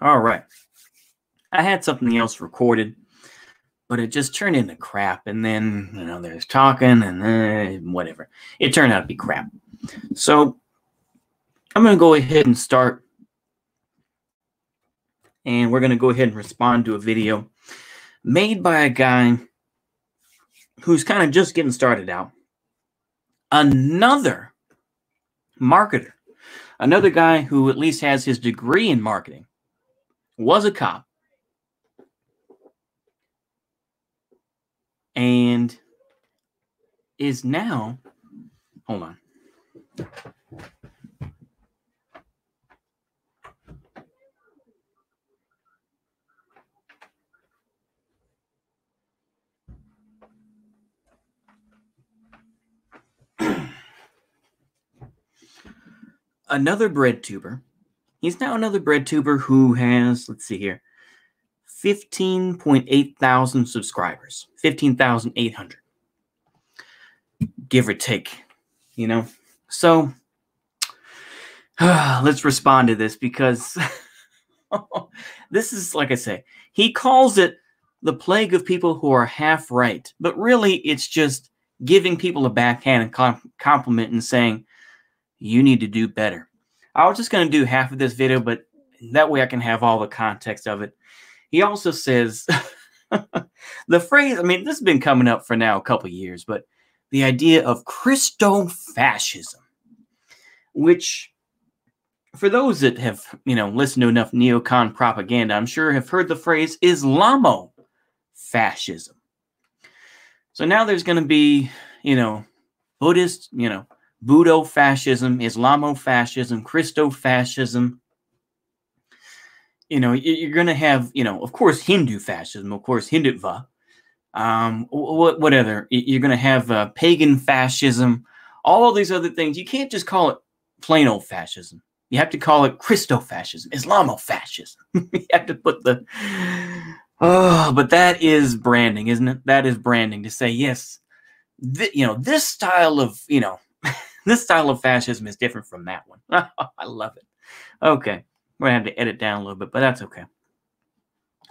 All right. I had something else recorded, but it just turned into crap. And then, there's talking and then whatever. It turned out to be crap. So I'm going to go ahead and start. And we're going to go ahead and respond to a video made by a guy who's kind of just getting started out. Another marketer. Another guy who at least has his degree in marketing. Was a cop. And is now, hold on. Another bread tuber. He's now another bread tuber who has, let's see here, 15.8 thousand subscribers. 15,800. Give or take, So, let's respond to this because this is, like I say, he calls it the plague of people who are half right. But really, it's just giving people a backhand compliment and saying, you need to do better. I was just going to do half of this video, but that way I can have all the context of it. He also says, the phrase, this has been coming up for now a couple of years, but the idea of Christo-fascism, which for those that have, listened to enough neocon propaganda, I'm sure have heard the phrase Islamo-fascism. So now there's going to be, Buddhist, Budo-fascism, Islamo-fascism, Christo-fascism. You're going to have, of course, Hindu-fascism, of course, Hindutva. What other? You're going to have pagan fascism, all these other things. You can't just call it plain old fascism. You have to call it Christo-fascism, Islamo-fascism. You have to put the... Oh, but that is branding, isn't it? That is branding to say, yes, this style of, this style of fascism is different from that one. I love it. Okay. We're going to have to edit down a little bit, but that's okay.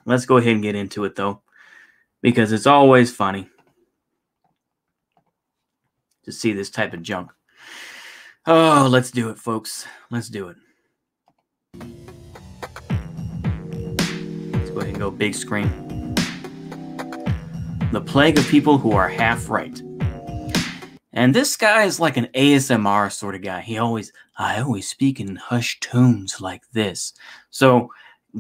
Let's go ahead and get into it, though, because it's always funny to see this type of junk. Oh, let's do it, folks. Let's do it. Let's go ahead and go big screen. The plague of people who are half right. And this guy is like an ASMR sort of guy. I always speak in hushed tones like this. So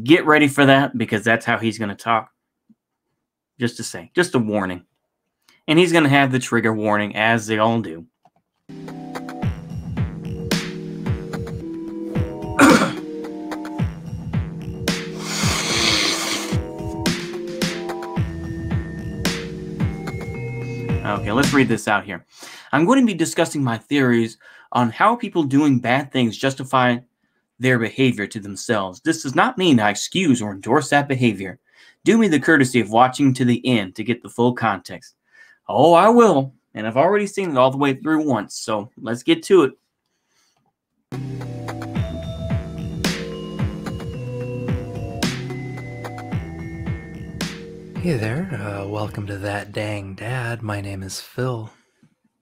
get ready for that because that's how he's going to talk. Just a warning. And he's going to have the trigger warning as they all do. Okay, let's read this out here. I'm going to be discussing my theories on how people doing bad things justify their behavior to themselves. This does not mean I excuse or endorse that behavior. Do me the courtesy of watching to the end to get the full context. Oh, I will. And I've already seen it all the way through once, so let's get to it. Hey there, welcome to That Dang Dad. My name is Phil.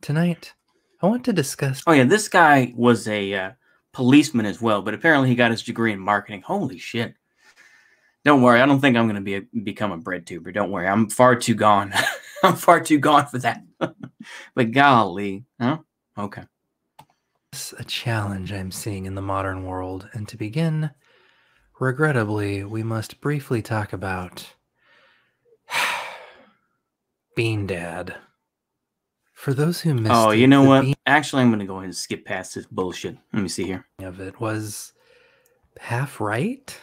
Tonight, I want to discuss... Oh yeah, this guy was a policeman as well, but apparently he got his degree in marketing. Holy shit. Don't worry, I don't think I'm going to become a bread tuber. Don't worry, I'm far too gone. I'm far too gone for that. But golly, huh? Okay. It's a challenge I'm seeing in the modern world, and to begin, regrettably, we must briefly talk about... Bean Dad. For those who missed it, you know what? Actually, I'm going to go ahead and skip past this bullshit. Let me see here. Of it was half right?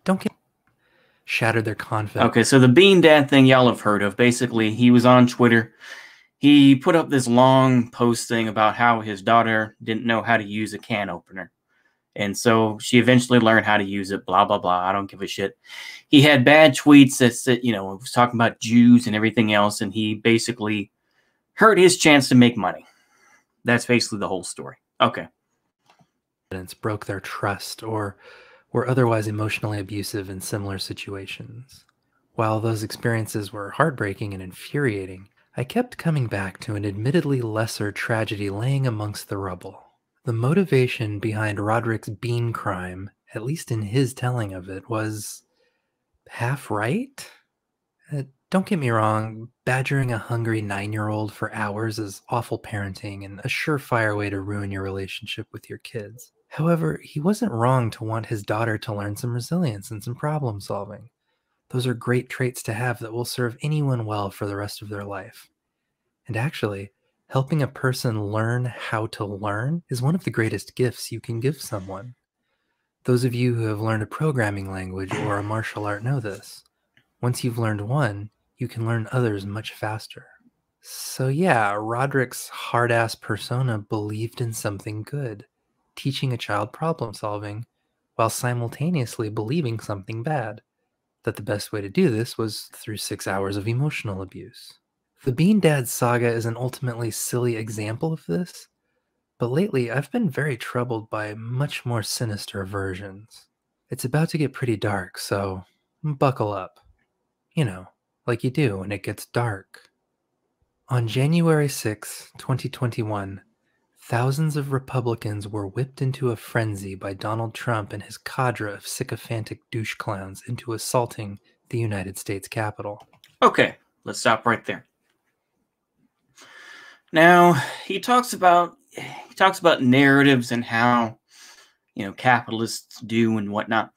Don't get shattered their confidence. Okay, so the Bean Dad thing y'all have heard of. Basically, he was on Twitter. He put up this long post thing about how his daughter didn't know how to use a can opener. And so she eventually learned how to use it, blah, blah, blah. I don't give a shit. He had bad tweets that said, was talking about Jews and everything else. And he basically hurt his chance to make money. That's basically the whole story. Okay. Broke their trust or were otherwise emotionally abusive in similar situations. While those experiences were heartbreaking and infuriating, I kept coming back to an admittedly lesser tragedy laying amongst the rubble. The motivation behind Roderick's bean crime, at least in his telling of it, was half right. Don't get me wrong, badgering a hungry 9-year-old for hours is awful parenting and a surefire way to ruin your relationship with your kids. However, he wasn't wrong to want his daughter to learn some resilience and some problem solving. Those are great traits to have that will serve anyone well for the rest of their life. And actually, helping a person learn how to learn is one of the greatest gifts you can give someone. Those of you who have learned a programming language or a martial art know this. Once you've learned one, you can learn others much faster. So yeah, Roderick's hard-ass persona believed in something good, teaching a child problem solving, while simultaneously believing something bad, that the best way to do this was through 6 hours of emotional abuse. The Bean Dad saga is an ultimately silly example of this, but lately I've been very troubled by much more sinister versions. It's about to get pretty dark, so buckle up. You know, like you do when it gets dark. On January 6, 2021, thousands of Republicans were whipped into a frenzy by Donald Trump and his cadre of sycophantic douche clowns into assaulting the United States Capitol. Okay, let's stop right there. Now, he talks about narratives and how, capitalists do and whatnot.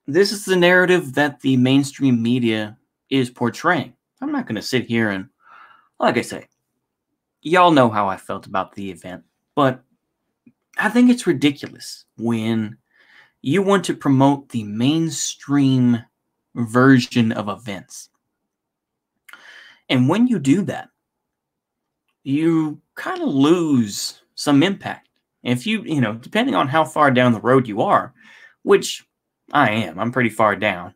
This is the narrative that the mainstream media is portraying. I'm not going to sit here and, like I say, y'all know how I felt about the event, but I think it's ridiculous when you want to promote the mainstream version of events. And when you do that, you kind of lose some impact. If you, depending on how far down the road you are, which I am, I'm pretty far down.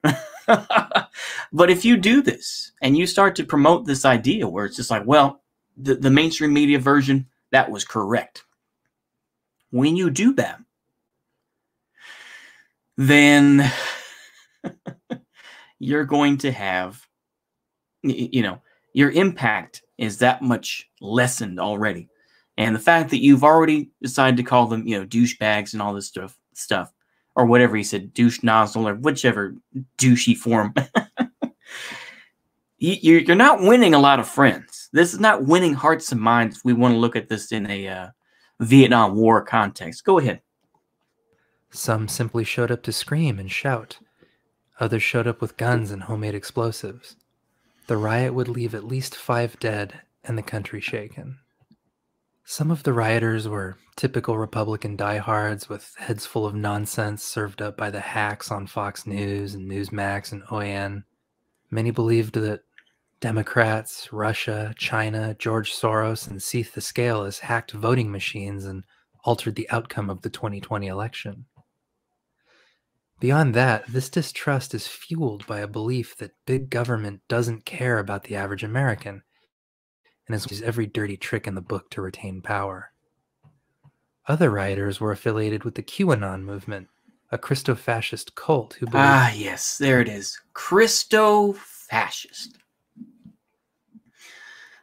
But if you do this and you start to promote this idea where it's just like, well, the mainstream media version, that was correct. When you do that, then you're going to have, your impact is that much lessened already. And the fact that you've already decided to call them, douchebags and all this stuff, or whatever he said, douche nozzle, or whichever douchey form, you're not winning a lot of friends. This is not winning hearts and minds if we want to look at this in a Vietnam War context. Go ahead. Some simply showed up to scream and shout. Others showed up with guns and homemade explosives. The riot would leave at least 5 dead and the country shaken. Some of the rioters were typical Republican diehards with heads full of nonsense served up by the hacks on Fox News and Newsmax and OAN. Many believed that Democrats, Russia, China, George Soros, and Seth the Scale hacked voting machines and altered the outcome of the 2020 election. Beyond that, this distrust is fueled by a belief that big government doesn't care about the average American and has used every dirty trick in the book to retain power. Other rioters were affiliated with the QAnon movement, a Christo-fascist cult who believed... Ah, yes, there it is. Christo-fascist.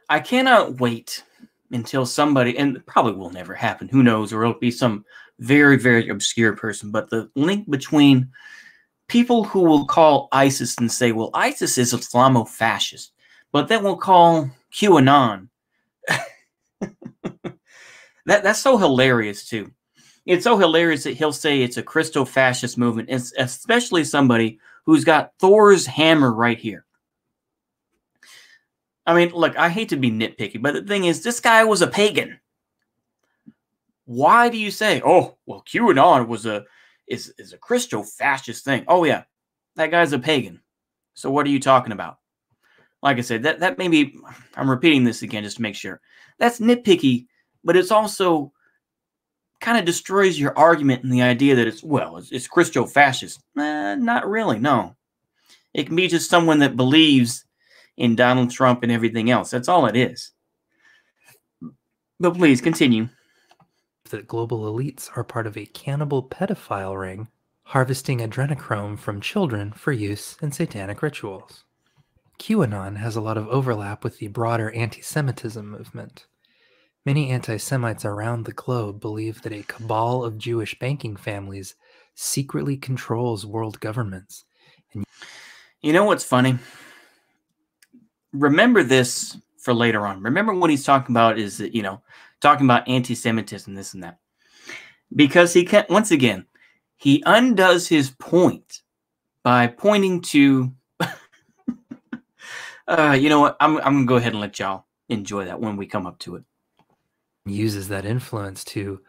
I cannot wait until somebody, and it probably will never happen, who knows, or it'll be some very, very obscure person, but the link between people who will call ISIS and say, well, ISIS is Islamo-fascist, but then we'll call QAnon. That's so hilarious, too. It's so hilarious that he'll say it's a Christo-fascist movement, especially somebody who's got Thor's hammer right here. I mean, look, I hate to be nitpicky, but the thing is, this guy was a pagan. Why do you say, oh, well, QAnon is a Christo-fascist thing? Oh, yeah, that guy's a pagan. So what are you talking about? Like I said, that may be, I'm repeating this again just to make sure. That's nitpicky, but it's also kind of destroys your argument in the idea that it's Christo-fascist. Not really, no. It can be just someone that believes in Donald Trump and everything else. That's all it is. But please, continue. That global elites are part of a cannibal pedophile ring harvesting adrenochrome from children for use in satanic rituals. QAnon has a lot of overlap with the broader anti-Semitism movement. Many anti-Semites around the globe believe that a cabal of Jewish banking families secretly controls world governments. You know what's funny? Remember this for later on. Remember what he's talking about is that, talking about anti-Semitism, this and that. Because he can't, once again, he undoes his point by pointing to, you know what? I'm going to go ahead and let y'all enjoy that when we come up to it. Uses that influence to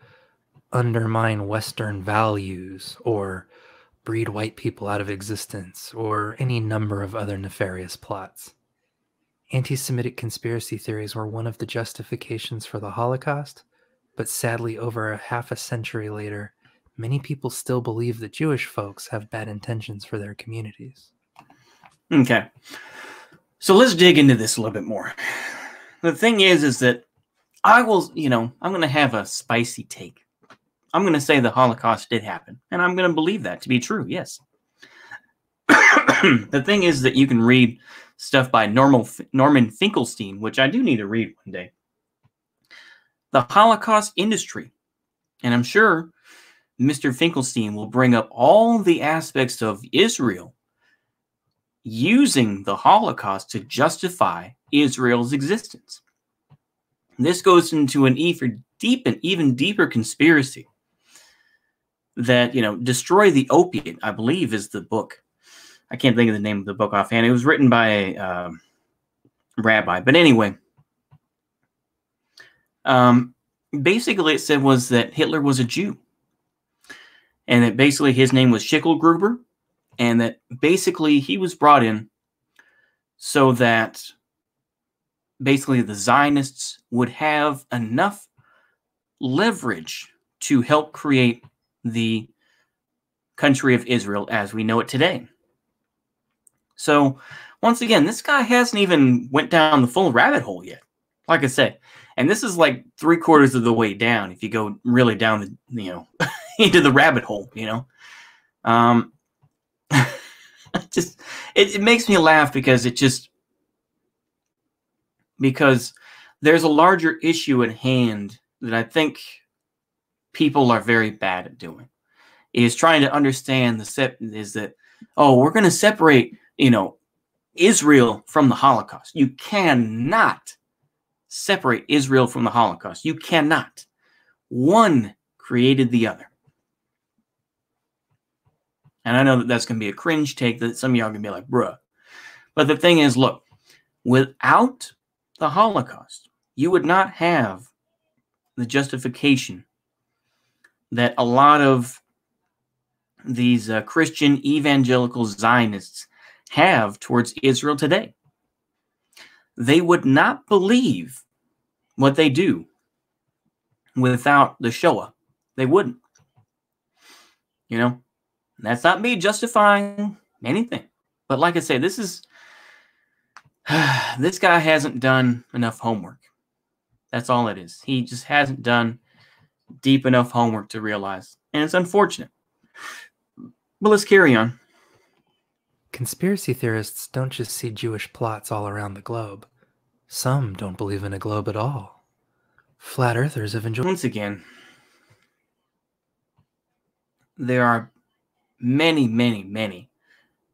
undermine Western values or breed white people out of existence or any number of other nefarious plots. Anti-Semitic conspiracy theories were one of the justifications for the Holocaust, but sadly over a half a century later, many people still believe that Jewish folks have bad intentions for their communities. Okay. So let's dig into this a little bit more. The thing is that I will, I'm going to have a spicy take. I'm going to say the Holocaust did happen, and I'm going to believe that to be true, yes. The thing is that you can read stuff by Norman Finkelstein, which I do need to read one day. The Holocaust industry. And I'm sure Mr. Finkelstein will bring up all the aspects of Israel using the Holocaust to justify Israel's existence. This goes into an even deeper conspiracy that, Destroy the Opiate, I believe, is the book. I can't think of the name of the book offhand. It was written by a rabbi. But anyway, basically it said was that Hitler was a Jew. And that basically his name was Schicklgruber. And that basically he was brought in so that basically the Zionists would have enough leverage to help create the country of Israel as we know it today. So, once again, this guy hasn't even went down the full rabbit hole yet. Like I said, and this is like 3/4 of the way down if you go really down the, into the rabbit hole, just it makes me laugh because because there's a larger issue at hand that I think people are very bad at doing. Is trying to understand we're going to separate, Israel from the Holocaust. You cannot separate Israel from the Holocaust. You cannot. One created the other. And I know that that's going to be a cringe take that some of y'all are going to be like, bruh. But the thing is, look, without the Holocaust, you would not have the justification that a lot of these Christian evangelical Zionists have towards Israel today. They would not believe what they do without the Shoah. They wouldn't. That's not me justifying anything. But like I say, this guy hasn't done enough homework. That's all it is. He just hasn't done deep enough homework to realize. And it's unfortunate. But let's carry on. Conspiracy theorists don't just see Jewish plots all around the globe. Some don't believe in a globe at all. Flat earthers have enjoyed... Once again, there are many, many, many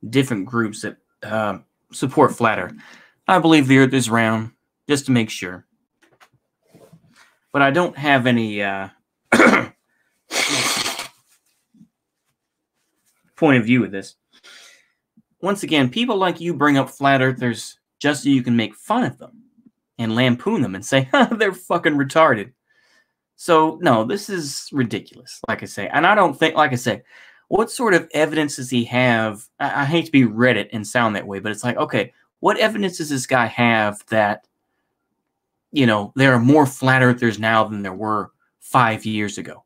different groups that support flat earth. I believe the earth is round, just to make sure. But I don't have any point of view with this. Once again, people like you bring up flat earthers just so you can make fun of them and lampoon them and say, they're fucking retarded. So, no, this is ridiculous, like I say. And I don't think, like I say, what sort of evidence does he have? I hate to be Reddit and sound that way, but it's like, okay, what evidence does this guy have that, there are more flat earthers now than there were 5 years ago?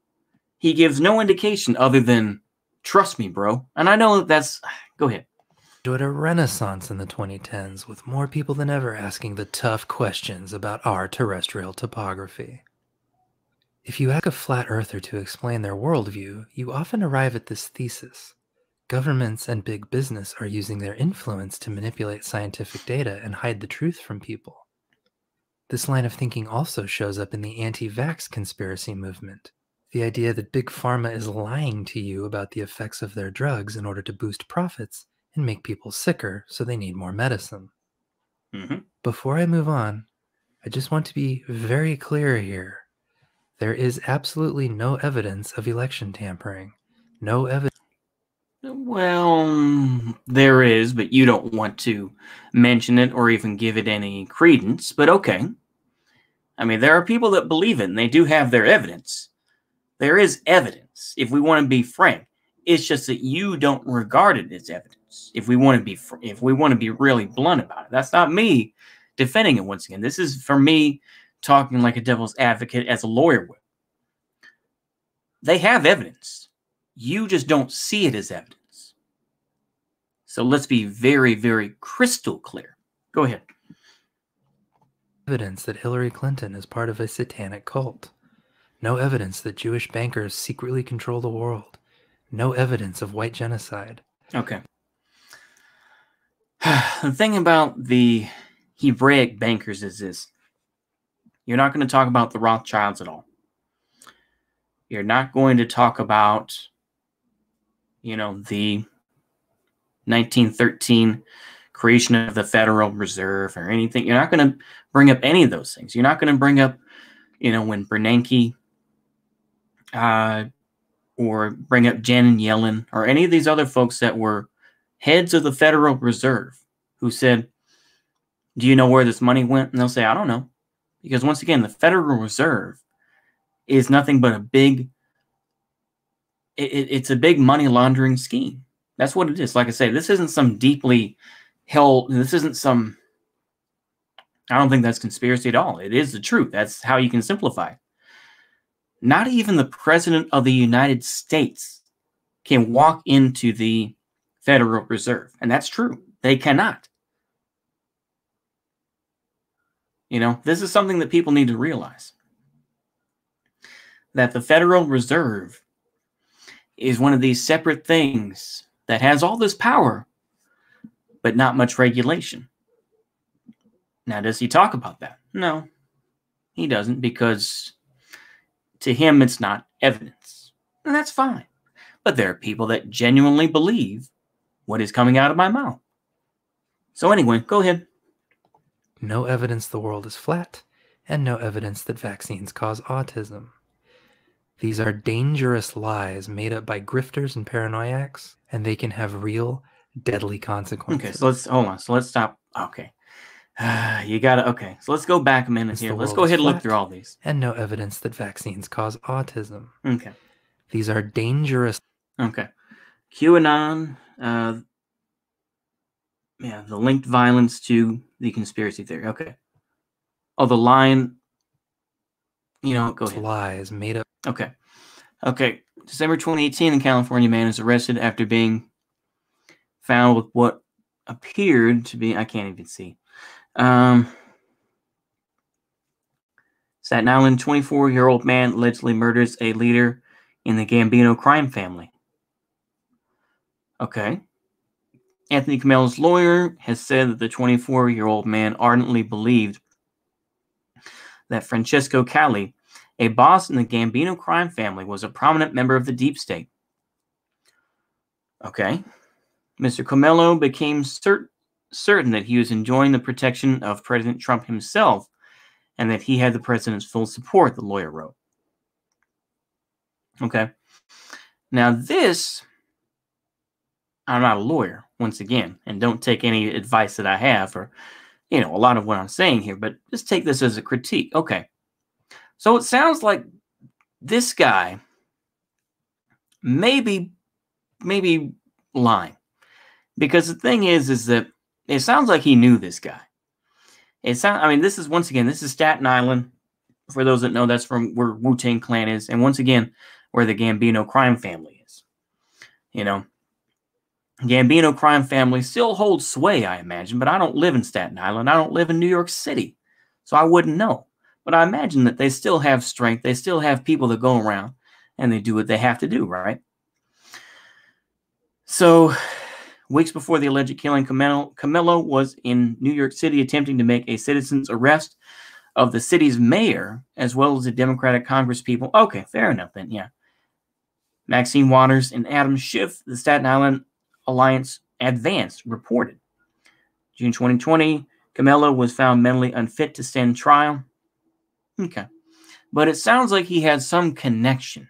He gives no indication other than, trust me, bro. And I know that's, go ahead. Enjoyed a renaissance in the 2010s with more people than ever asking the tough questions about our terrestrial topography. If you ask a flat earther to explain their worldview, you often arrive at this thesis. Governments and big business are using their influence to manipulate scientific data and hide the truth from people. This line of thinking also shows up in the anti-vax conspiracy movement. The idea that Big Pharma is lying to you about the effects of their drugs in order to boost profits and make people sicker so they need more medicine. Before I move on, I just want to be very clear here. There is absolutely no evidence of election tampering. No evidence. Well, there is, but you don't want to mention it or even give it any credence, but okay. I mean, there are people that believe it, and they do have their evidence. There is evidence, if we want to be frank. It's just that you don't regard it as evidence. If we want to be really blunt about it. That's not me defending it once again. This is for me talking like a devil's advocate as a lawyer would. They have evidence. You just don't see it as evidence. So let's be very, very crystal clear. Go ahead. Evidence that Hillary Clinton is part of a satanic cult. No evidence that Jewish bankers secretly control the world. No evidence of white genocide. Okay. The thing about the Hebraic bankers is this. You're not going to talk about the Rothschilds at all. You're not going to talk about, the 1913 creation of the Federal Reserve or anything. You're not going to bring up any of those things. You're not going to bring up, when Bernanke or bring up Janet Yellen or any of these other folks that were heads of the Federal Reserve who said, do you know where this money went? And they'll say, I don't know. Because once again, the Federal Reserve is nothing but it's a big money laundering scheme. That's what it is. Like I say, this isn't some deeply held, this isn't some, I don't think that's conspiracy at all. It is the truth. That's how you can simplify it. Not even the President of the United States can walk into the Federal Reserve. And that's true. They cannot. This is something that people need to realize. That the Federal Reserve is one of these separate things that has all this power, but not much regulation. Now, does he talk about that? No, he doesn't, because to him, it's not evidence. And that's fine. But there are people that genuinely believe what is coming out of my mouth. So anyway, go ahead. No evidence the world is flat, and no evidence that vaccines cause autism. These are dangerous lies made up by grifters and paranoiacs, and they can have real, deadly consequences. Okay, so let's stop. Okay. Okay. So let's go back a minute here. Let's go ahead and look through all these. And no evidence that vaccines cause autism. Okay. These are dangerous. Okay. QAnon, the linked violence to the conspiracy theory. Okay. Oh, the line, go ahead. Lies made up. Okay. December 2018, a California man is arrested after being found with what appeared to be, I can't even see. Staten Island, 24-year-old man allegedly murders a leader in the Gambino crime family. Okay. Anthony Camel's lawyer has said that the 24-year-old man ardently believed that Francesco Calli, a boss in the Gambino crime family, was a prominent member of the deep state. Okay. Mr. Camelo became certain that he was enjoying the protection of President Trump himself and that he had the president's full support, the lawyer wrote. Okay. Now this, I'm not a lawyer, once again, and don't take any advice that I have or, a lot of what I'm saying here, but just take this as a critique. Okay. So it sounds like this guy may be lying. Because the thing is that it sounds like he knew this guy. This is Staten Island. For those that know, that's from where Wu-Tang Clan is. And once again, where the Gambino crime family is. Gambino crime family still holds sway, I imagine, but I don't live in Staten Island. I don't live in New York City. So I wouldn't know. But I imagine that they still have strength. They still have people that go around and they do what they have to do, right? So, weeks before the alleged killing, Camillo was in New York City attempting to make a citizen's arrest of the city's mayor as well as the Democratic Congresspeople. Okay, fair enough then, yeah. Maxine Waters and Adam Schiff, the Staten Island Alliance Advance, reported. June 2020, Camillo was found mentally unfit to stand trial. Okay. But it sounds like he had some connection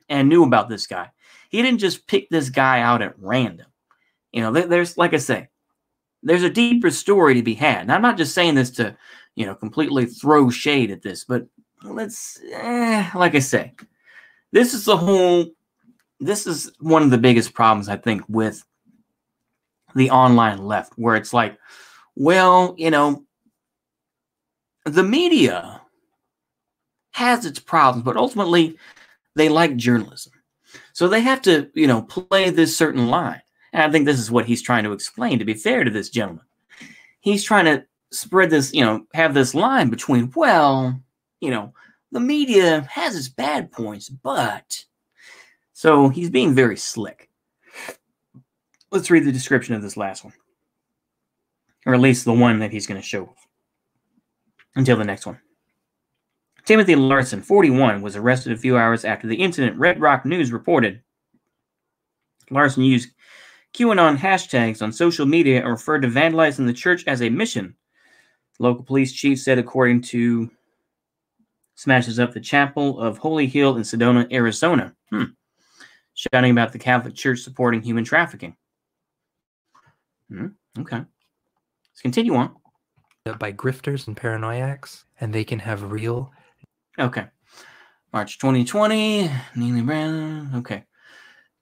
and knew about this guy. He didn't just pick this guy out at random. You know, there's, like I say, there's a deeper story to be had. And I'm not just saying this to, you know, completely throw shade at this, but let's, like I say, this is one of the biggest problems, I think, with the online left, where it's like, well, you know, the media has its problems, but ultimately they like journalism. So they have to, you know, play this certain line. And I think this is what he's trying to explain, to be fair to this gentleman. He's trying to spread this, you know, have this line between, well, you know, the media has its bad points, but... So he's being very slick. Let's read the description of this last one. Or at least the one that he's going to show until the next one. Timothy Larson, 41, was arrested a few hours after the incident. Red Rock News reported Larson used QAnon hashtags on social media and referred to vandalizing the church as a mission. The local police chief said, according to smashes up the chapel of Holy Hill in Sedona, Arizona. Shouting about the Catholic Church supporting human trafficking. Okay. Let's continue on. By grifters and paranoiacs, and they can have real... Okay. March 2020, Neely Brown. Okay.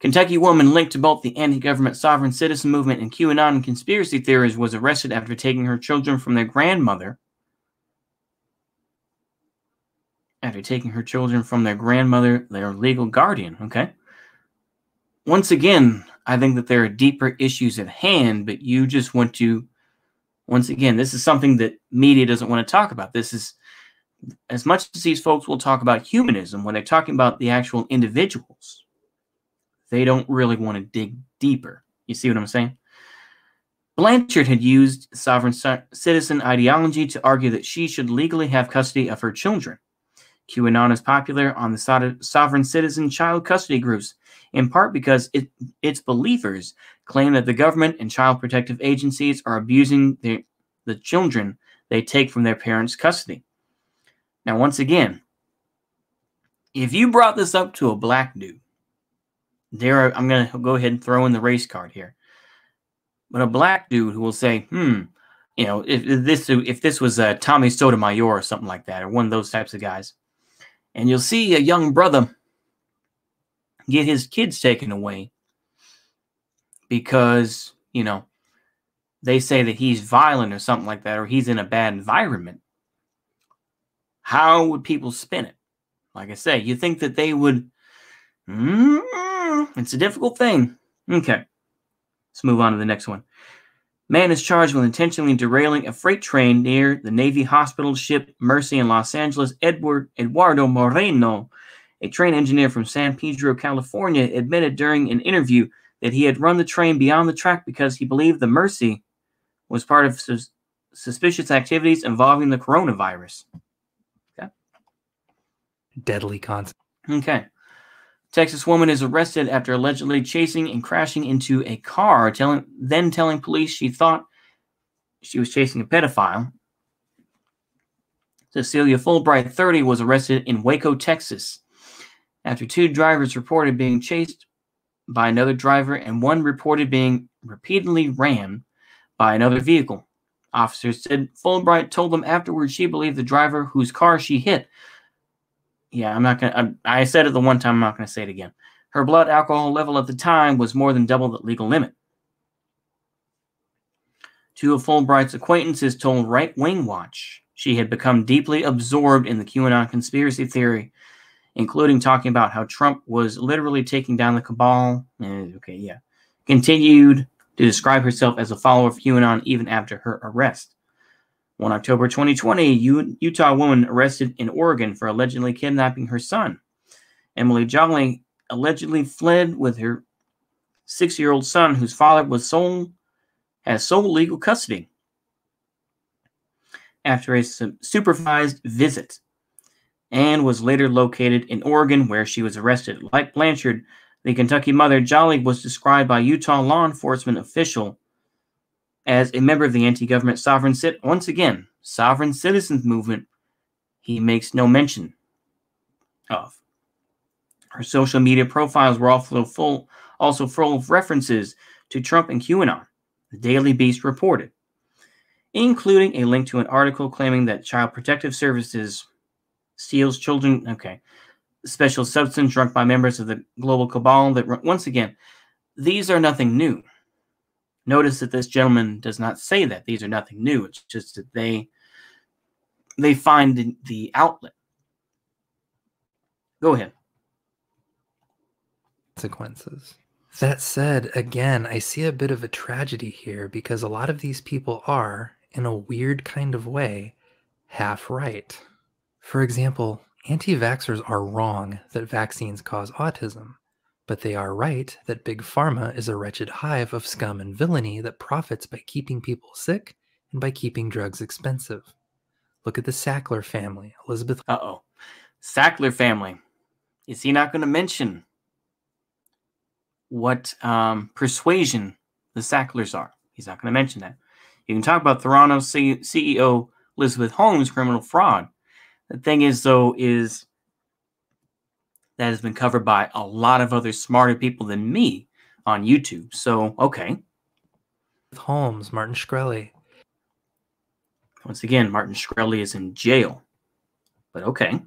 Kentucky woman linked to both the anti-government sovereign citizen movement and QAnon conspiracy theories was arrested after taking her children from their grandmother. After taking her children from their grandmother, their legal guardian. Okay. Once again, I think that there are deeper issues at hand, but you just want to, once again, this is something that media doesn't want to talk about. This is, as much as these folks will talk about humanism, when they're talking about the actual individuals, they don't really want to dig deeper. You see what I'm saying? Blanchard had used sovereign citizen ideology to argue that she should legally have custody of her children. QAnon is popular on the sovereign citizen child custody groups, in part because its believers claim that the government and child protective agencies are abusing the children they take from their parents' custody. Now, once again, if you brought this up to a black dude, I'm going to go ahead and throw in the race card here. But a black dude who will say, you know, if this was Tommy Sotomayor or something like that, or one of those types of guys, and you'll see a young brother get his kids taken away because, you know, they say that he's violent or something like that, or he's in a bad environment. How would people spin it? Like I say, you think that they would... It's a difficult thing. Okay. Let's move on to the next one. Man is charged with intentionally derailing a freight train near the Navy hospital ship Mercy in Los Angeles. Eduardo Moreno, a train engineer from San Pedro, California, admitted during an interview that he had run the train beyond the track because he believed the Mercy was part of suspicious activities involving the coronavirus. Okay. Deadly concept. Okay. Texas woman is arrested after allegedly chasing and crashing into a car, telling police she thought she was chasing a pedophile. Cecilia Fulbright, 30, was arrested in Waco, Texas, after two drivers reported being chased by another driver and one reported being repeatedly rammed by another vehicle. Officers said Fulbright told them afterwards she believed the driver whose car she hit. Yeah, I'm not going to... I said it the one time, I'm not going to say it again. Her blood alcohol level at the time was more than double the legal limit. Two of Fulbright's acquaintances told Right Wing Watch she had become deeply absorbed in the QAnon conspiracy theory, including talking about how Trump was literally taking down the cabal. Continued to describe herself as a follower of QAnon even after her arrest. On October 2020, Utah woman arrested in Oregon for allegedly kidnapping her son. Emily Jolly allegedly fled with her 6-year-old son, whose father has sole legal custody after a supervised visit, and was later located in Oregon, where she was arrested. Like Blanchard, the Kentucky mother, Jolly was described by Utah law enforcement official as a member of the anti-government sovereign citizens movement he makes no mention of. Her social media profiles were also full of references to Trump and QAnon, the Daily Beast reported, including a link to an article claiming that Child Protective Services steals children, special substance drunk by members of the global cabal. That, once again, these are nothing new. Notice that this gentleman does not say that these are nothing new. It's just that they find the outlet. Go ahead. Consequences. That said, again, I see a bit of a tragedy here because a lot of these people are, in a weird kind of way, half right. For example, anti-vaxxers are wrong that vaccines cause autism, but they are right that Big Pharma is a wretched hive of scum and villainy that profits by keeping people sick and by keeping drugs expensive. Look at the Sackler family, Elizabeth. Sackler family. Is he not going to mention what persuasion the Sacklers are? He's not going to mention that. You can talk about Toronto CEO Elizabeth Holmes' criminal fraud. The thing is, though, is that has been covered by a lot of other smarter people than me on YouTube. So, okay. Holmes, Martin Shkreli. Once again, Martin Shkreli is in jail. But okay.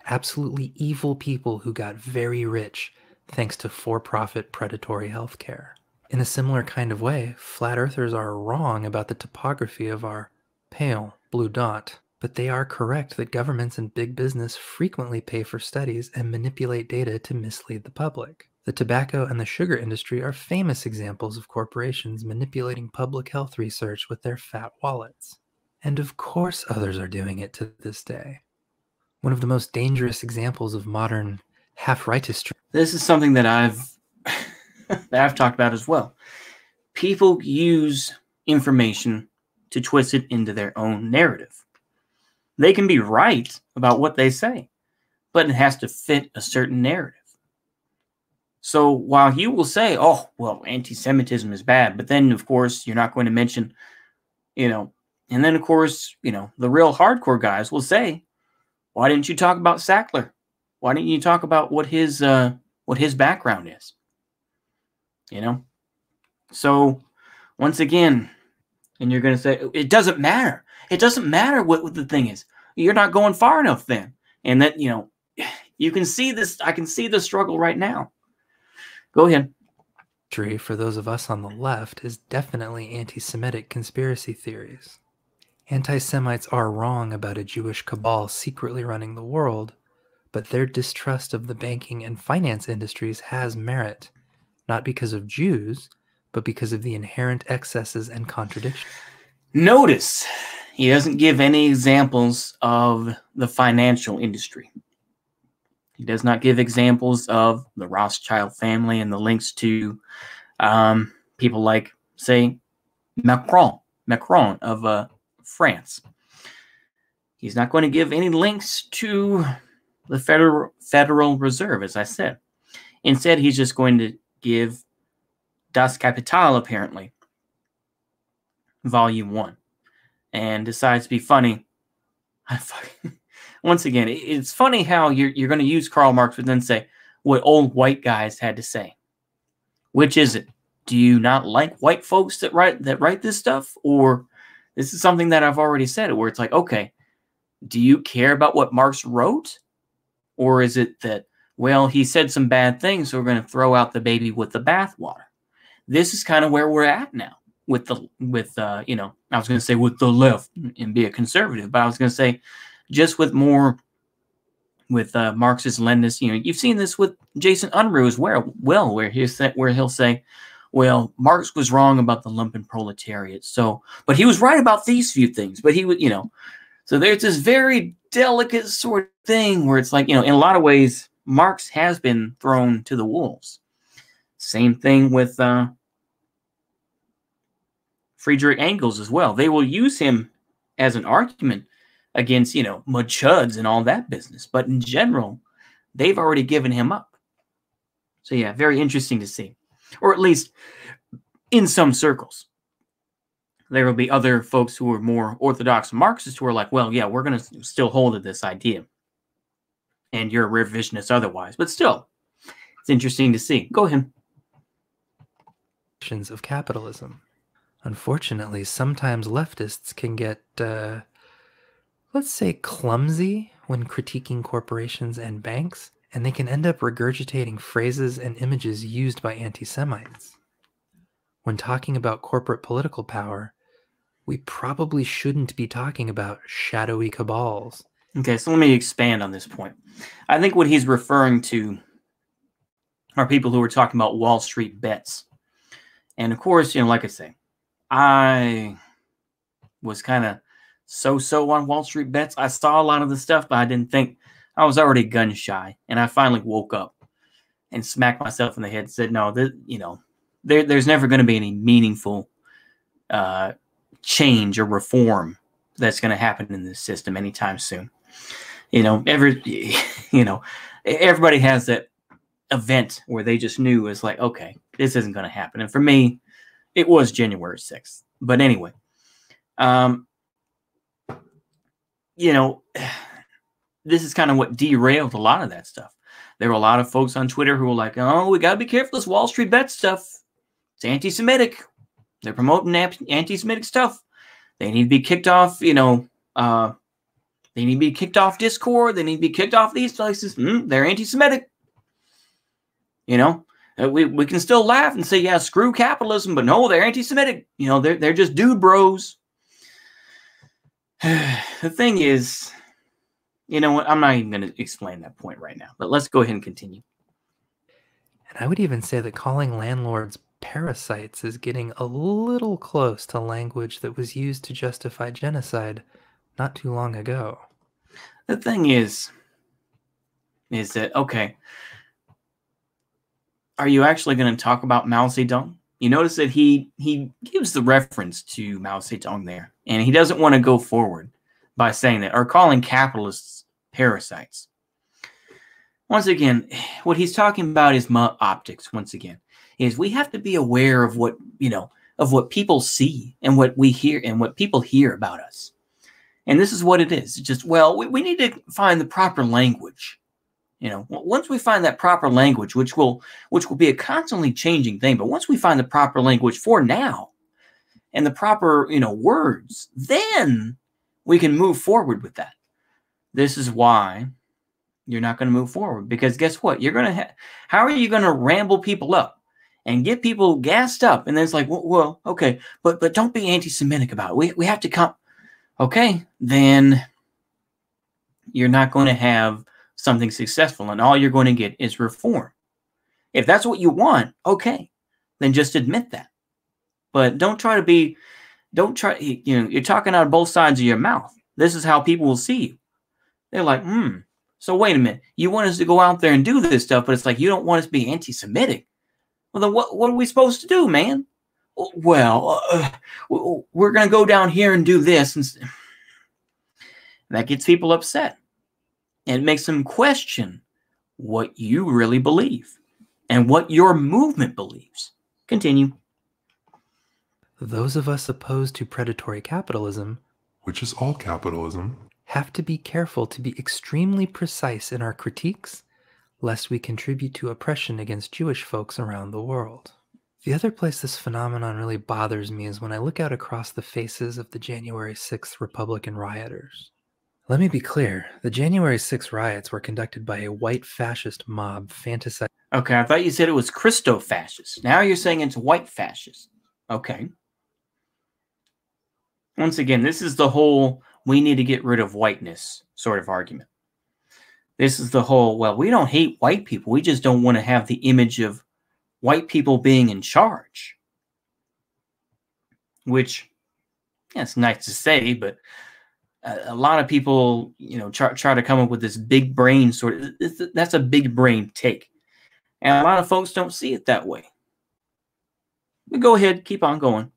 Absolutely evil people who got very rich thanks to for-profit predatory healthcare. In a similar kind of way, flat earthers are wrong about the topography of our pale blue dot. But they are correct that governments and big business frequently pay for studies and manipulate data to mislead the public. The tobacco and the sugar industry are famous examples of corporations manipulating public health research with their fat wallets. And of course others are doing it to this day. One of the most dangerous examples of modern half-rightist. This is something that I've talked about as well. People use information to twist it into their own narrative. They can be right about what they say, but it has to fit a certain narrative. So while you will say, oh, well, anti-Semitism is bad, but then, of course, you're not going to mention, and then, of course, the real hardcore guys will say, why didn't you talk about Sackler? Why didn't you talk about what his background is? So once again, and you're going to say, it doesn't matter. It doesn't matter what the thing is. You're not going far enough then. And that, you can see this. I can see the struggle right now. Go ahead. For those of us on the left is definitely anti-Semitic conspiracy theories. Anti-Semites are wrong about a Jewish cabal secretly running the world, but their distrust of the banking and finance industries has merit, not because of Jews, but because of the inherent excesses and contradictions. Notice he doesn't give any examples of the financial industry. He does not give examples of the Rothschild family and the links to people like, say, Macron of France. He's not going to give any links to the Federal Reserve, as I said. Instead, he's just going to give Das Kapital, apparently, Volume 1, and decides to be funny. Once again, it's funny how you're going to use Karl Marx, but then say what old white guys had to say. Which is it? Do you not like white folks that write this stuff? Or this is something that I've already said, where it's like, okay, do you care about what Marx wrote? Or is it that, well, he said some bad things, so we're going to throw out the baby with the bathwater? This is kind of where we're at now with I was going to say with the left and be a conservative, but I was going to say just with more with Marxist Leninists. You've seen this with Jason Unruh as well, where he'll say, well, Marx was wrong about the lumpen proletariat. So, but he was right about these few things. But he would, so there's this very delicate sort of thing where it's like, in a lot of ways, Marx has been thrown to the wolves. Same thing with Friedrich Engels as well. They will use him as an argument against, mudchuds and all that business. But in general, they've already given him up. So yeah, very interesting to see. Or at least in some circles. There will be other folks who are more orthodox Marxists who are like, well, yeah, we're going to still hold to this idea. And you're a revisionist otherwise. But still, it's interesting to see. Go ahead. Of capitalism. Unfortunately, sometimes leftists can get, let's say, clumsy when critiquing corporations and banks, and they can end up regurgitating phrases and images used by anti-Semites. When talking about corporate political power, we probably shouldn't be talking about shadowy cabals. Okay, so let me expand on this point. I think what he's referring to are people who are talking about Wall Street bets. And of course, like I say, I was kind of so-so on Wall Street bets. I saw a lot of the stuff, but I didn't think, I was already gun shy. And I finally woke up and smacked myself in the head and said, no, there's never going to be any meaningful change or reform that's going to happen in this system anytime soon. Everybody has that event where they just knew it's like, okay, this isn't going to happen. And for me, it was January 6th. But anyway, this is kind of what derailed a lot of that stuff. There were a lot of folks on Twitter who were like, oh, we got to be careful this Wall Street bet stuff. It's anti-Semitic. They're promoting anti-Semitic stuff. They need to be kicked off, they need to be kicked off Discord. They need to be kicked off these places. They're anti-Semitic. We can still laugh and say, yeah, screw capitalism, but no, they're anti-Semitic. They're just dude bros. The thing is, what? I'm not even going to explain that point right now, but let's go ahead and continue. And I would even say that calling landlords parasites is getting a little close to language that was used to justify genocide not too long ago. The thing is that, okay, are you actually going to talk about Mao Zedong? You notice that he gives the reference to Mao Zedong there, and he doesn't want to go forward by saying that, or calling capitalists parasites. Once again, what he's talking about is optics, once again. Is we have to be aware of what, of what people see and what we hear and what people hear about us. And this is what it is. It's just, well, we need to find the proper language. Once we find that proper language, which will be a constantly changing thing, but once we find the proper language for now and the proper, words, then we can move forward with that. This is why you're not going to move forward, because guess what? You're going to how are you going to ramble people up and get people gassed up? And then it's like, well, okay, but don't be anti-Semitic about it. We have to come. Okay, then you're not going to have something successful, and all you're going to get is reform. If that's what you want, okay, then just admit that. But don't try, you're talking out of both sides of your mouth. This is how people will see you. They're like, so wait a minute, you want us to go out there and do this stuff, but it's like you don't want us to be anti-Semitic. Well, then what are we supposed to do, man? Well, we're going to go down here and do this. And that gets people upset. And it makes them question what you really believe and what your movement believes. Continue. Those of us opposed to predatory capitalism, which is all capitalism, have to be careful to be extremely precise in our critiques, lest we contribute to oppression against Jewish folks around the world. The other place this phenomenon really bothers me is when I look out across the faces of the January 6th Republican rioters. Let me be clear, the January 6th riots were conducted by a white fascist mob fantasizing. Okay, I thought you said it was Christo-fascist. Now you're saying it's white fascist. Okay. Once again, this is the whole we need to get rid of whiteness sort of argument. This is the whole, well, we don't hate white people. We just don't want to have the image of white people being in charge, which, yeah, it's nice to say, but a lot of people, try to come up with this big brain that's a big brain take. And a lot of folks don't see it that way. But go ahead, keep on going.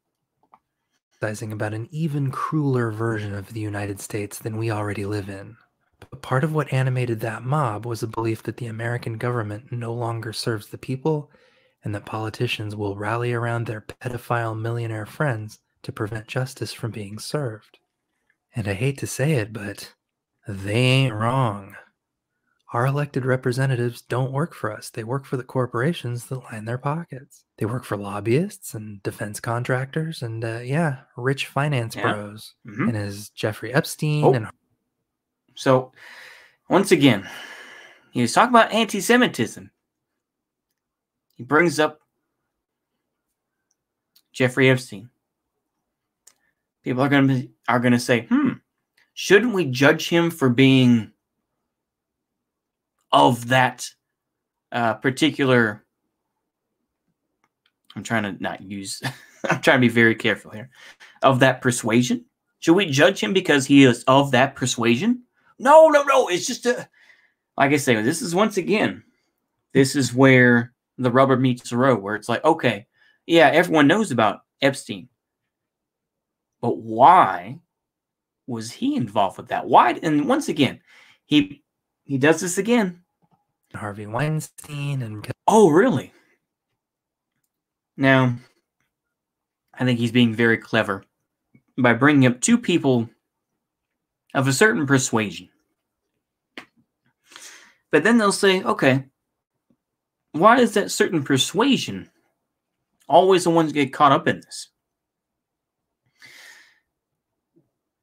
About an even crueler version of the United States than we already live in. But part of what animated that mob was a belief that the American government no longer serves the people and that politicians will rally around their pedophile millionaire friends to prevent justice from being served. And I hate to say it, but they ain't wrong. Our elected representatives don't work for us. They work for the corporations that line their pockets. They work for lobbyists and defense contractors and, rich finance bros. And as Jeffrey Epstein So, once again, he was talking about anti-Semitism. He brings up Jeffrey Epstein. People are going to say, shouldn't we judge him for being of that particular, I'm trying to not use, I'm trying to be very careful here, of that persuasion? Should we judge him because he is of that persuasion? No. It's just like I say, this is where the rubber meets the road, where it's like, okay, yeah, everyone knows about Epstein, but why was he involved with that? Why? And once again, he does this again. Harvey Weinstein and... Oh, really? Now, I think he's being very clever by bringing up two people of a certain persuasion. But then they'll say, okay, why is that certain persuasion always the ones get caught up in this?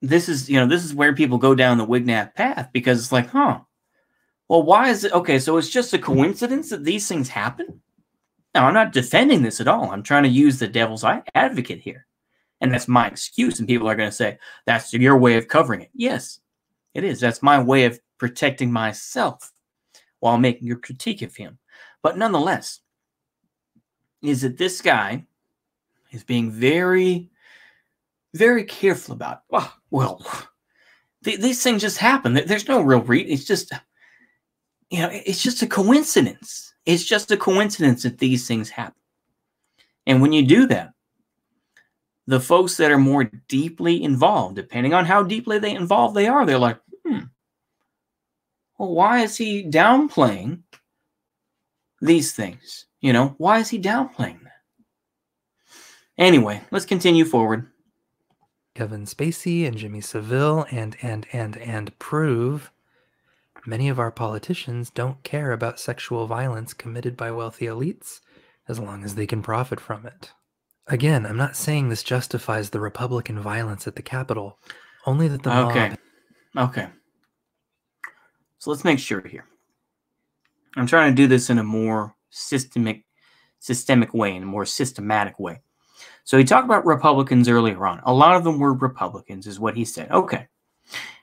This is where people go down the Wignap path, because it's like, well, why is it? Okay, so it's just a coincidence that these things happen? Now, I'm not defending this at all. I'm trying to use the devil's advocate here. And that's my excuse. And people are going to say, that's your way of covering it. Yes, it is. That's my way of protecting myself while making a critique of him. But nonetheless, is that this guy is being very, very careful about, these things just happen. There's no real reason. It's just, it's just a coincidence. It's just a coincidence that these things happen. And when you do that, the folks that are more deeply involved, depending on how deeply involved they are, they're like, well, why is he downplaying these things? Why is he downplaying that? Anyway, let's continue forward. Kevin Spacey and Jimmy Savile and prove many of our politicians don't care about sexual violence committed by wealthy elites as long as they can profit from it. Again, I'm not saying this justifies the Republican violence at the Capitol, only that the mob... Okay. So let's make sure here. I'm trying to do this in a more systemic way, in a more systematic way. So he talked about Republicans earlier on. A lot of them were Republicans, is what he said. Okay.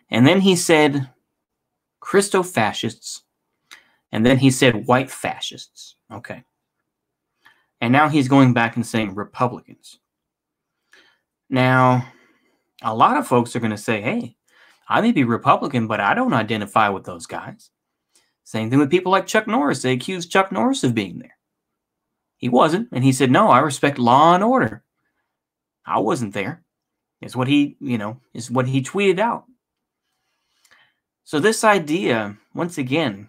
And then he said Christo-fascists. And then he said white fascists. Okay. And now he's going back and saying Republicans. Now, a lot of folks are going to say, hey, I may be Republican, but I don't identify with those guys. Same thing with people like Chuck Norris. They accused Chuck Norris of being there. He wasn't. And he said, no, I respect law and order. I wasn't there. Is what he tweeted out. So this idea, once again,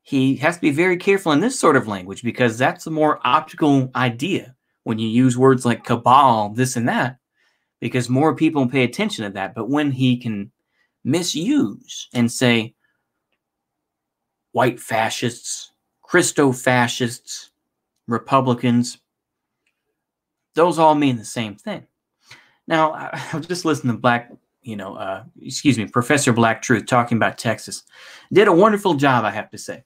he has to be very careful in this sort of language, because that's a more optical idea when you use words like cabal, this and that, because more people pay attention to that. But when he can misuse and say white fascists, Christo-fascists, Republicans, those all mean the same thing. Now, I was just listening to Professor Black Truth talking about Texas. Did a wonderful job, I have to say.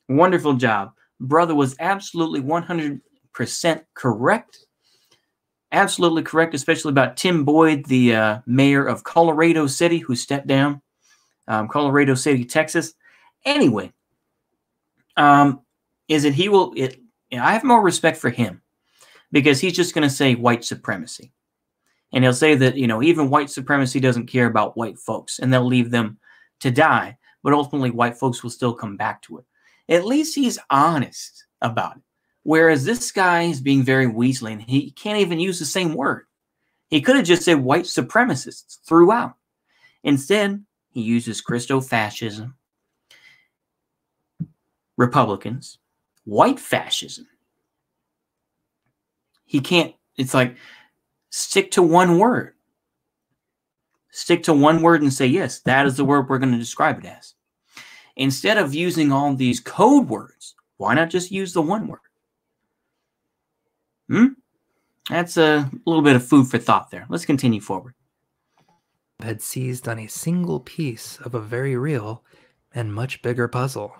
Wonderful job. Brother was absolutely 100% correct. Absolutely correct, especially about Tim Boyd, the mayor of Colorado City, who stepped down. Colorado City, Texas. Anyway, I have more respect for him because he's just going to say white supremacy. And he'll say that, even white supremacy doesn't care about white folks and they'll leave them to die. But ultimately, white folks will still come back to it. At least he's honest about it. Whereas this guy is being very weaselly and he can't even use the same word. He could have just said white supremacists throughout. Instead, he uses Christo-fascism, Republicans, white fascism. He can't, it's like, stick to one word. Stick to one word and say, yes, that is the word we're going to describe it as. Instead of using all these code words, why not just use the one word? That's a little bit of food for thought there. Let's continue forward. Had seized on a single piece of a very real and much bigger puzzle.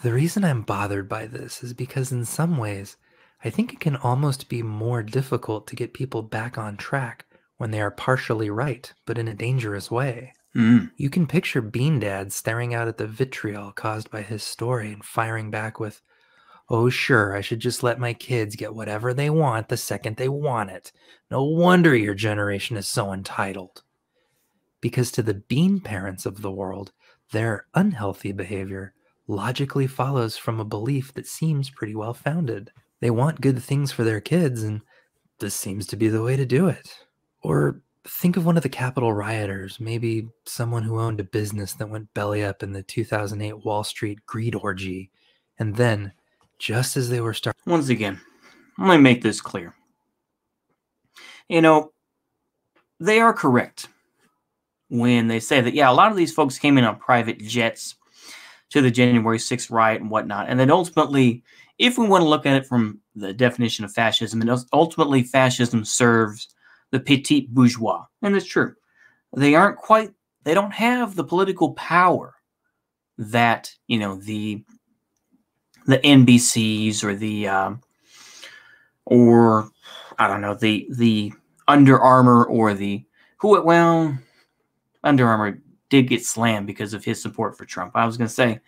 The reason I'm bothered by this is because in some ways, I think it can almost be more difficult to get people back on track when they are partially right, but in a dangerous way. You can picture Bean Dad staring out at the vitriol caused by his story and firing back with, "Oh sure, I should just let my kids get whatever they want the second they want it. No wonder your generation is so entitled." Because to the Bean parents of the world, their unhealthy behavior logically follows from a belief that seems pretty well founded. They want good things for their kids, and this seems to be the way to do it. Or think of one of the Capitol rioters, maybe someone who owned a business that went belly up in the 2008 Wall Street greed orgy, and then, just as they were starting... Once again, let me make this clear. They are correct when they say that, yeah, a lot of these folks came in on private jets to the January 6th riot and whatnot, and then ultimately, if we want to look at it from the definition of fascism, and ultimately fascism serves the petite bourgeois. And it's true. They don't have the political power that, the NBCs or the Under Armour or Under Armour did get slammed because of his support for Trump. I was going to say,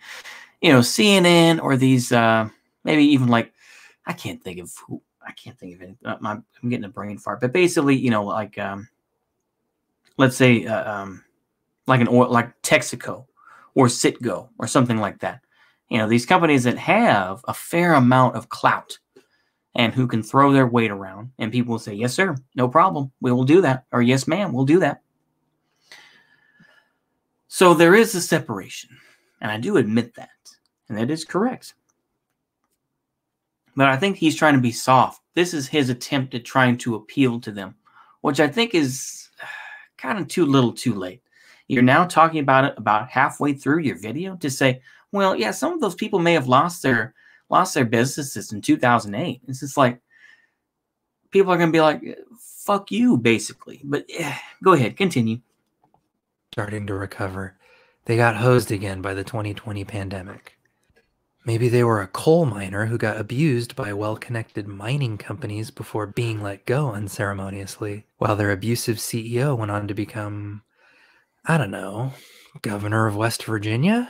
CNN or these, maybe even like, I can't think of it. I'm getting a brain fart. But basically, let's say, like Texaco or Citgo or something like that. These companies that have a fair amount of clout and who can throw their weight around, and people will say, "Yes, sir, no problem, we will do that," or "Yes, ma'am, we'll do that." So there is a separation, and I do admit that, and that is correct. But I think he's trying to be soft. This is his attempt at trying to appeal to them, which I think is kind of too little too late. You're now talking about it about halfway through your video to say, well, yeah, some of those people may have lost their businesses in 2008. It's just like, people are going to be like, fuck you, basically. But go ahead, continue. Starting to recover, they got hosed again by the 2020 pandemic. Maybe they were a coal miner who got abused by well-connected mining companies before being let go unceremoniously, while their abusive CEO went on to become, I don't know, governor of West Virginia?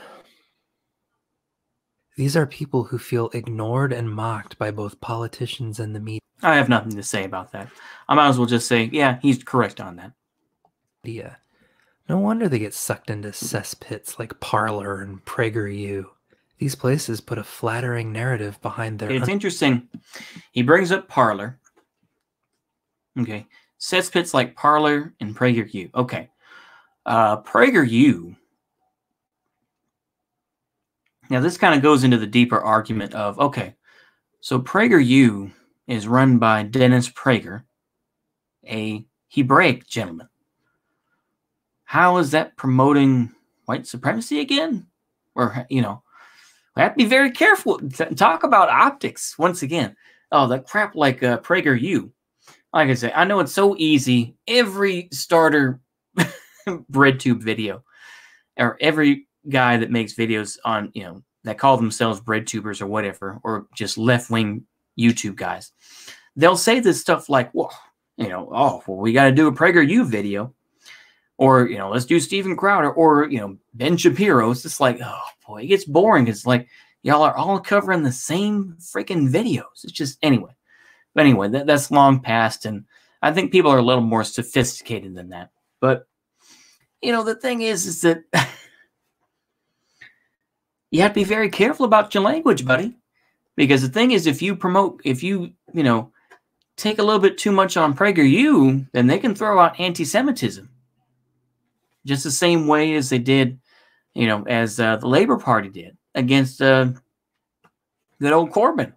These are people who feel ignored and mocked by both politicians and the media. I have nothing to say about that. I might as well just say, yeah, he's correct on that. Yeah. No wonder they get sucked into cesspits like Parler and PragerU. These places put a flattering narrative behind their... It's interesting. He brings up Parler. Okay. Cesspits like Parler and PragerU. Okay. PragerU. Now, this kind of goes into the deeper argument of, okay, so PragerU is run by Dennis Prager, a Hebraic gentleman. How is that promoting white supremacy again? Or, we have to be very careful. Talk about optics once again. Oh, that crap like PragerU. Like I say, I know it's so easy. Every starter BreadTube video, or every guy that makes videos on, that call themselves BreadTubers or whatever, or just left-wing YouTube guys, they'll say this stuff like, well, we got to do a PragerU video. Or, let's do Steven Crowder or, Ben Shapiro. It's just like, oh, boy, it gets boring. It's like, Y'all are all covering the same freaking videos. It's just, anyway. But anyway, that's long past, and I think people are a little more sophisticated than that. But, the thing is that you have to be very careful about your language, buddy. Because the thing is, if you take a little bit too much on PragerU, then they can throw out anti-Semitism. Just the same way as they did, as the Labor Party did against good old Corbyn.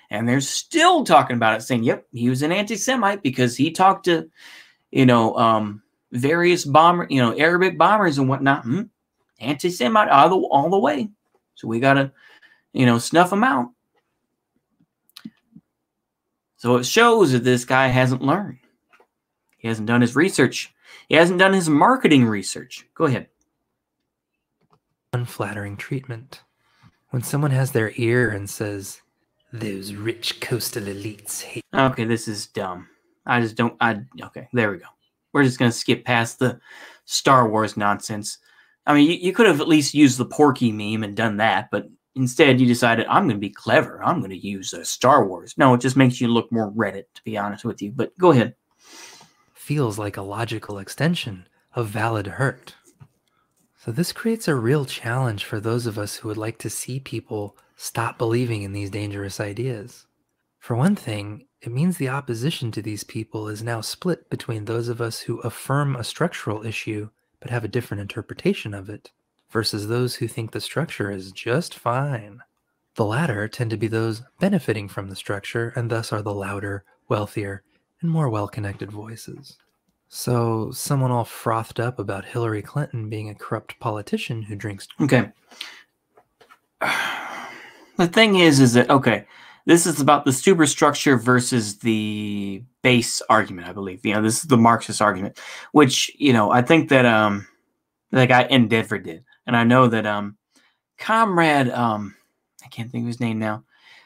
And they're still talking about it, saying, yep, he was an anti-Semite because he talked to, various Arabic bombers and whatnot. Anti-Semite all the way. So we got to, snuff him out. So it shows that this guy hasn't learned. He hasn't done his research. He hasn't done his marketing research. Go ahead. Unflattering treatment. When someone has their ear and says, those rich coastal elites hate. Okay, this is dumb. Okay, there we go. We're just going to skip past the Star Wars nonsense. I mean, you could have at least used the Porky meme and done that, but instead you decided, I'm going to be clever. I'm going to use Star Wars. No, it just makes you look more Reddit, to be honest with you. But go ahead. Feels like a logical extension of valid hurt. So this creates a real challenge for those of us who would like to see people stop believing in these dangerous ideas. For one thing, it means the opposition to these people is now split between those of us who affirm a structural issue but have a different interpretation of it, versus those who think the structure is just fine. The latter tend to be those benefiting from the structure and thus are the louder, wealthier, and more well-connected voices. So someone all frothed up about Hillary Clinton being a corrupt politician who drinks... Okay. The thing is that, okay, this is about the superstructure versus the base argument, I believe. This is the Marxist argument, which, I think that that guy Endeavor did. And I know that Comrade, I can't think of his name now.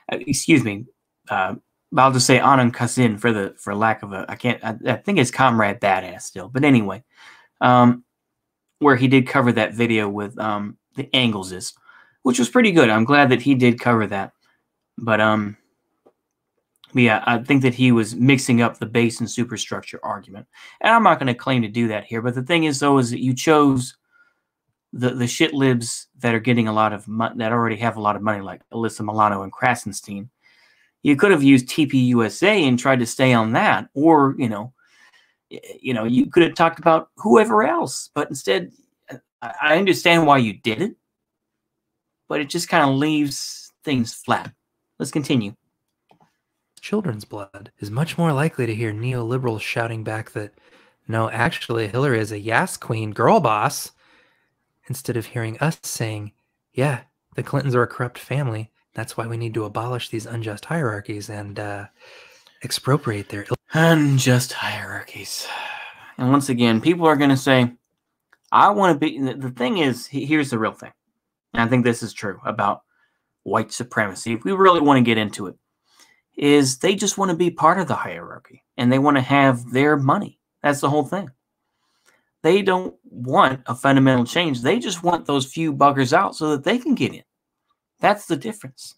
Excuse me. I'll just say Anand Kasin for lack of I think it's Comrade Badass still. But anyway, where he did cover that video with the Engleses, which was pretty good. I'm glad that he did cover that. But yeah, I think that he was mixing up the base and superstructure argument. And I'm not going to claim to do that here. But the thing is, though, is that you chose the shit libs that are getting a lot of that already have a lot of money, like Alyssa Milano and Krasenstein. You could have used TPUSA and tried to stay on that, or you could have talked about whoever else. But instead, I understand why you did it, but it just kind of leaves things flat. Let's continue. Children's blood is much more likely to hear neoliberals shouting back that, no, actually, Hillary is a yes queen girl boss, instead of hearing us saying, yeah, the Clintons are a corrupt family. That's why we need to abolish these unjust hierarchies and expropriate their... Unjust hierarchies. And once again, people are going to say, I want to be... The thing is, here's the real thing. And I think this is true about white supremacy. If we really want to get into it, is they just want to be part of the hierarchy. And they want to have their money. That's the whole thing. They don't want a fundamental change. They just want those few buggers out so that they can get in. That's the difference.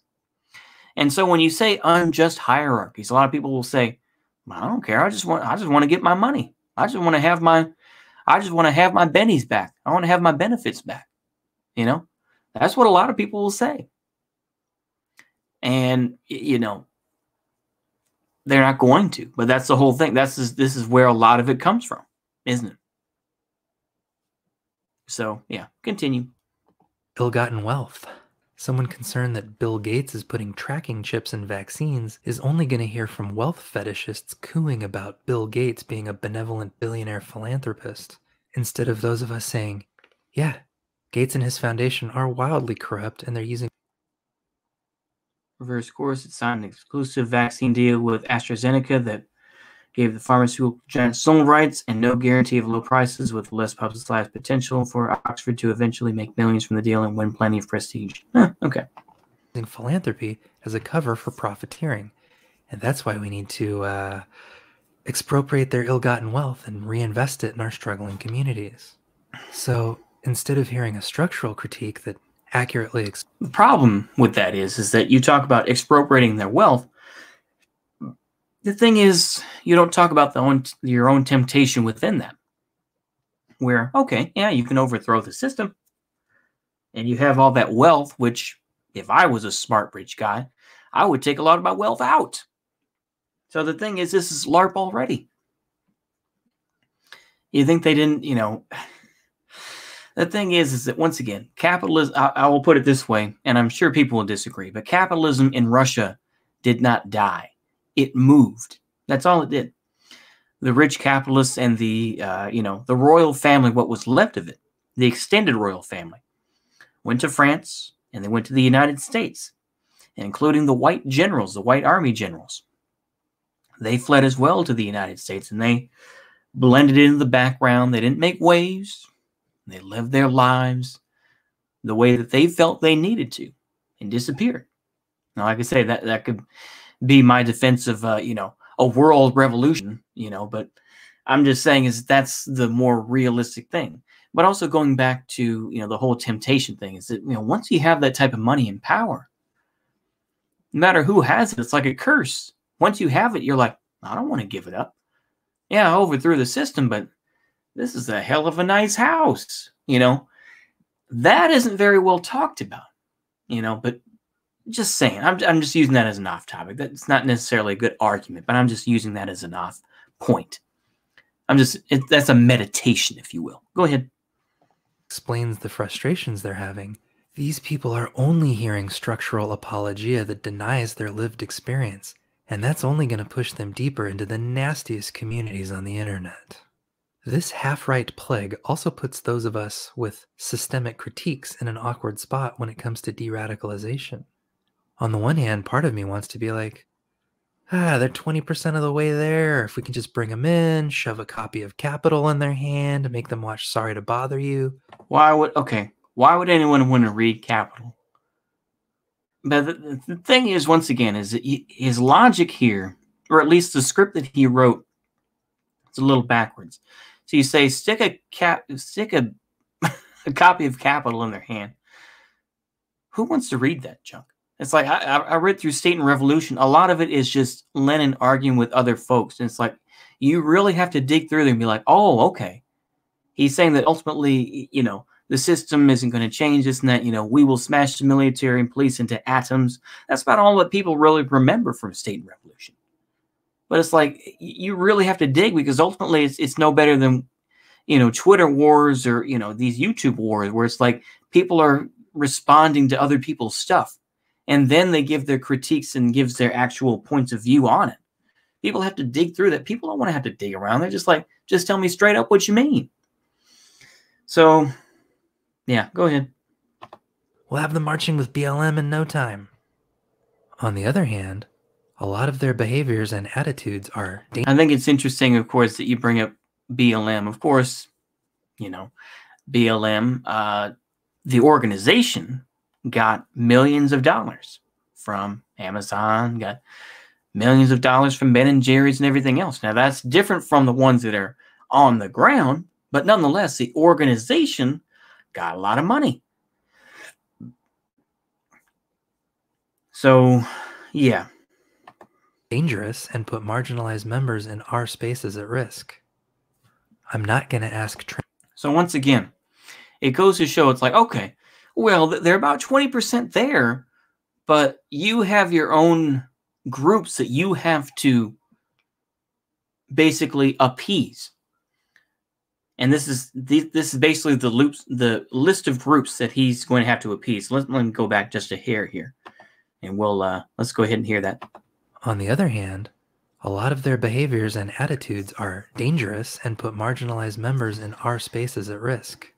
And so when you say unjust hierarchies, a lot of people will say, well, I don't care. I just want to get my money. I just want to have my bennies back. I want to have my benefits back. That's what a lot of people will say. And they're not going to, but that's the whole thing. This is where a lot of it comes from, isn't it? So, yeah, continue. Ill-gotten wealth. Someone concerned that Bill Gates is putting tracking chips in vaccines is only going to hear from wealth fetishists cooing about Bill Gates being a benevolent billionaire philanthropist, instead of those of us saying, yeah, Gates and his foundation are wildly corrupt and they're using... Reverse course, it signed an exclusive vaccine deal with AstraZeneca that gave the pharmaceutical giant sole rights and no guarantee of low prices, with less publicized potential for Oxford to eventually make millions from the deal and win plenty of prestige. Okay. Philanthropy as a cover for profiteering. And that's why we need to expropriate their ill-gotten wealth and reinvest it in our struggling communities. So instead of hearing a structural critique that accurately. The problem with that is that you talk about expropriating their wealth. The thing is, you don't talk about your own temptation within that. Where, okay, yeah, you can overthrow the system, and you have all that wealth, which, if I was a smart rich guy, I would take a lot of my wealth out. So the thing is, this is LARP already. You think they didn't, the thing is that, once again, capitalism, I will put it this way, and I'm sure people will disagree, but capitalism in Russia did not die. It moved. That's all it did. The rich capitalists and the royal family, what was left of it, the extended royal family, went to France, and they went to the United States, including the white generals, the white army generals. They fled as well to the United States, and they blended into the background. They didn't make waves. They lived their lives the way that they felt they needed to, and disappeared. Now, like I say, that could be my defense of, a world revolution, but I'm just saying is that's the more realistic thing. But also going back to, the whole temptation thing is that, once you have that type of money and power, no matter who has it, it's like a curse. Once you have it, you're like, I don't want to give it up. Yeah, I overthrew the system, but this is a hell of a nice house. That isn't very well talked about, but just saying, I'm just using that as an off topic. That's not necessarily a good argument, but I'm just using that as an off point. That's a meditation, if you will. Go ahead. Explains the frustrations they're having. These people are only hearing structural apologia that denies their lived experience, and that's only going to push them deeper into the nastiest communities on the internet. This half-right plague also puts those of us with systemic critiques in an awkward spot when it comes to de-radicalization. On the one hand, part of me wants to be like, they're 20% of the way there. If we can just bring them in, shove a copy of Capital in their hand, make them watch Sorry to Bother You. Why would anyone want to read Capital? But the thing is, once again, is that his logic here, or at least the script that he wrote, it's a little backwards. So you say, stick a copy of Capital in their hand. Who wants to read that junk? It's like, I read through State and Revolution. A lot of it is just Lenin arguing with other folks. And it's like, you really have to dig through there and be like, oh, okay. He's saying that ultimately, the system isn't going to change this and that, we will smash the military and police into atoms. That's about all that people really remember from State and Revolution. But it's like, you really have to dig, because ultimately it's no better than, Twitter wars or, these YouTube wars where it's like people are responding to other people's stuff. And then they give their critiques and gives their actual points of view on it. People have to dig through that. People don't want to have to dig around. They're just like, just tell me straight up what you mean. So, yeah, go ahead. We'll have them marching with BLM in no time. On the other hand, a lot of their behaviors and attitudes are I think it's interesting, of course, that you bring up BLM. Of course, BLM, the organization, got millions of dollars from Amazon, got millions of dollars from Ben & Jerry's and everything else. Now, that's different from the ones that are on the ground, but nonetheless, the organization got a lot of money. So, yeah. Dangerous and put marginalized members in our spaces at risk. I'm not going to ask. So once again, it goes to show it's like, okay, well, they're about 20% there, but you have your own groups that you have to basically appease. And this is basically the list of groups that he's going to have to appease. Let me go back just a hair here, and let's go ahead and hear that. On the other hand, a lot of their behaviors and attitudes are dangerous and put marginalized members in our spaces at risk.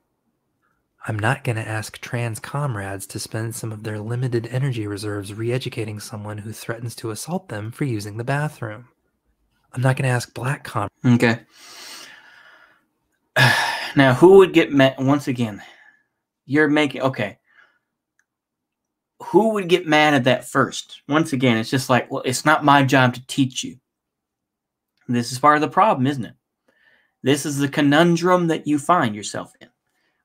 I'm not going to ask trans comrades to spend some of their limited energy reserves re-educating someone who threatens to assault them for using the bathroom. I'm not going to ask black comrades. Okay. Now, who would get mad? Once again, you're making, okay. Who would get mad at that first? Once again, it's just like, well, it's not my job to teach you. This is part of the problem, isn't it? This is the conundrum that you find yourself in.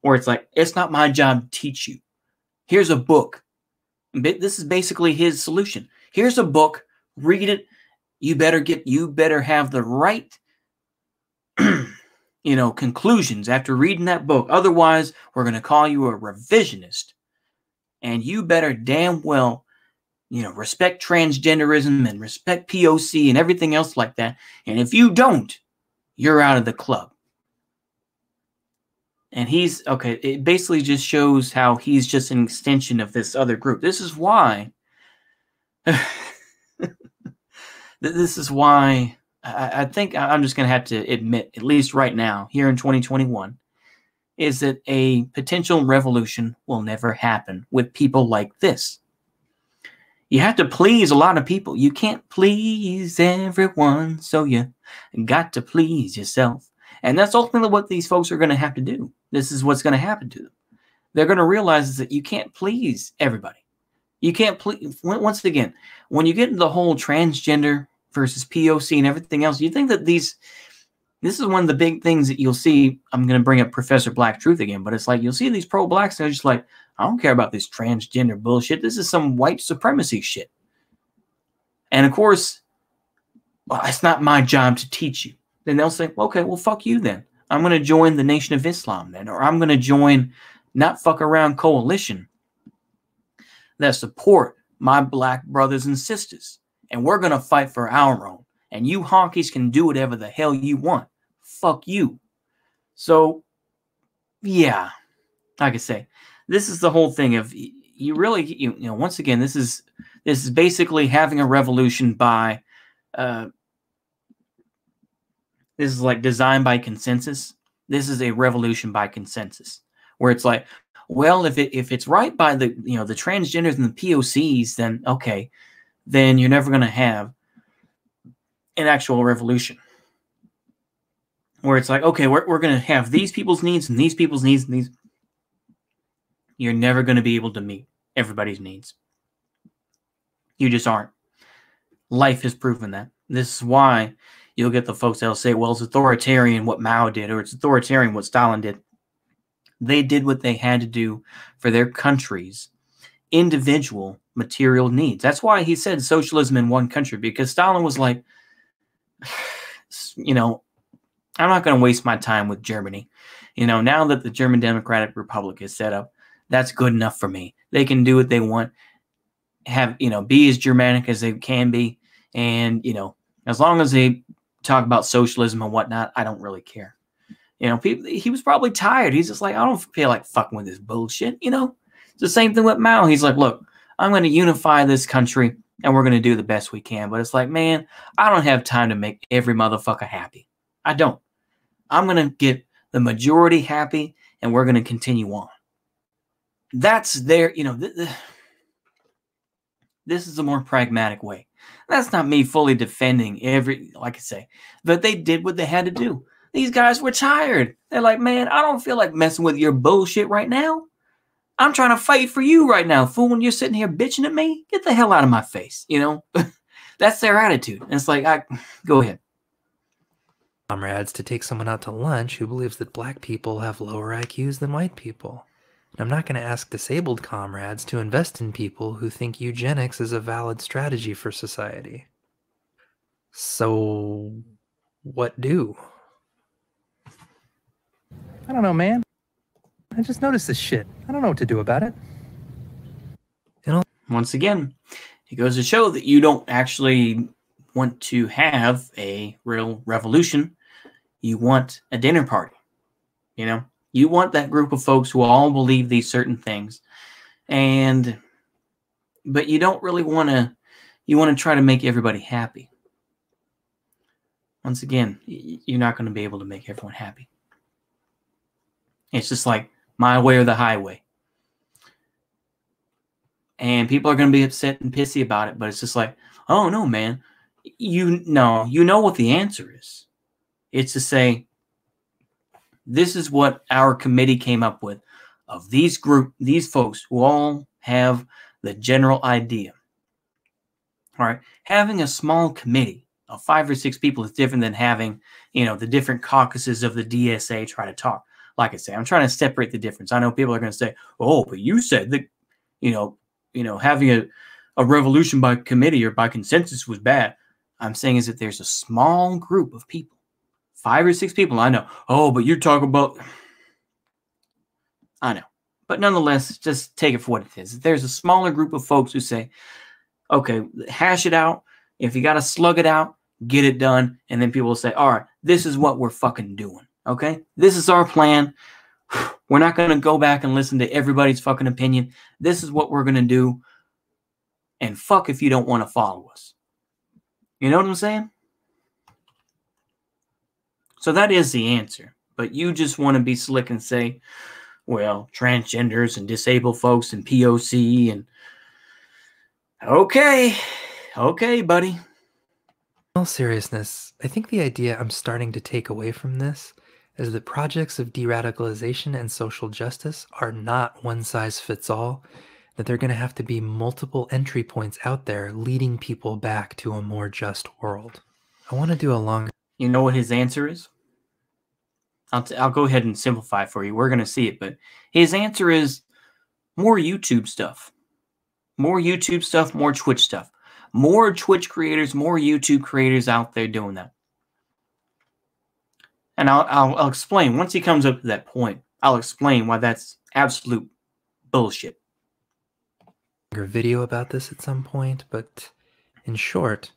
Where it's like, it's not my job to teach you. Here's a book. This is basically his solution. Here's a book. Read it. You better have the right, conclusions after reading that book. Otherwise, we're going to call you a revisionist. And you better damn well, respect transgenderism and respect POC and everything else like that. And if you don't, you're out of the club. And it basically just shows how he's just an extension of this other group. This is why, I think I'm just going to have to admit, at least right now, here in 2021, is that a potential revolution will never happen with people like this. You have to please a lot of people. You can't please everyone, so you got to please yourself. And that's ultimately what these folks are going to have to do. This is what's going to happen to them. They're going to realize that you can't please everybody. You can't please, once again, when you get into the whole transgender versus POC and everything else, you think that this is one of the big things that you'll see. I'm going to bring up Professor Black Truth again, but it's like you'll see these pro-blacks, they're just like, I don't care about this transgender bullshit. This is some white supremacy shit. And of course, well, it's not my job to teach you. Then they'll say, okay, well, fuck you then. I'm going to join the Nation of Islam then, or I'm going to join Not Fuck Around Coalition that support my black brothers and sisters. And we're going to fight for our own. And you honkies can do whatever the hell you want. Fuck you. So, yeah, like I say, this is the whole thing of you really, once again, this is basically having a revolution by, this is like designed by consensus. This is a revolution by consensus, where it's like, well, if it's right by the the transgenders and the POCs, then okay, then you're never going to have an actual revolution. Where it's like, okay, we're going to have these people's needs and these people's needs and these. You're never going to be able to meet everybody's needs. You just aren't. Life has proven that. This is why you'll get the folks that'll say, well, it's authoritarian what Mao did, or it's authoritarian what Stalin did. They did what they had to do for their country's individual material needs. That's why he said socialism in one country, because Stalin was like, I'm not going to waste my time with Germany. Now that the German Democratic Republic is set up, that's good enough for me. They can do what they want, be as Germanic as they can be. And, as long as they talk about socialism and whatnot, I don't really care. He was probably tired. He's just like, I don't feel like fucking with this bullshit. It's the same thing with Mao. He's like, look, I'm going to unify this country and we're going to do the best we can. But it's like, man, I don't have time to make every motherfucker happy. I don't. I'm going to get the majority happy and we're going to continue on. That's their, this is a more pragmatic way. That's not me fully defending like I say, but they did what they had to do. These guys were tired. They're like, man, I don't feel like messing with your bullshit right now. I'm trying to fight for you right now, fool. When you're sitting here bitching at me, get the hell out of my face. That's their attitude. And it's like, go ahead. Comrades to take someone out to lunch who believes that black people have lower IQs than white people. And I'm not going to ask disabled comrades to invest in people who think eugenics is a valid strategy for society. So, what do? I don't know, man. I just noticed this shit. I don't know what to do about it. Once again, it goes to show that you don't actually want to have a real revolution. You want a dinner party. You want that group of folks who all believe these certain things. But you don't really want to, you want to try to make everybody happy. Once again, you're not going to be able to make everyone happy. It's just like my way or the highway. And people are going to be upset and pissy about it, but it's just like, oh no, man. You know what the answer is. It's to say, this is what our committee came up with of these folks who all have the general idea. All right. Having a small committee of 5 or 6 people is different than having, the different caucuses of the DSA try to talk. Like I say, I'm trying to separate the difference. I know people are going to say, oh, but you said that having a revolution by committee or by consensus was bad. I'm saying is that there's a small group of people, 5 or 6 people. I know. Oh, but you're talking about. I know. But nonetheless, just take it for what it is. There's a smaller group of folks who say, okay, hash it out. If you got to slug it out, get it done. And then people will say, all right, this is what we're fucking doing. Okay? This is our plan. We're not going to go back and listen to everybody's fucking opinion. This is what we're going to do. And fuck if you don't want to follow us. You know what I'm saying? So that is the answer. But you just want to be slick and say, well, transgenders and disabled folks and POC and okay, buddy. In all seriousness, I think the idea I'm starting to take away from this is that projects of de-radicalization and social justice are not one-size-fits-all, that there are going to have to be multiple entry points out there leading people back to a more just world. I want to do a long... You know what his answer is? I'll go ahead and simplify it for you. We're going to see it, but his answer is more YouTube stuff. More YouTube stuff, more Twitch stuff. More Twitch creators, more YouTube creators out there doing that. And I'll explain. Once he comes up to that point, I'll explain why that's absolute bullshit. Video about this at some point, but in short,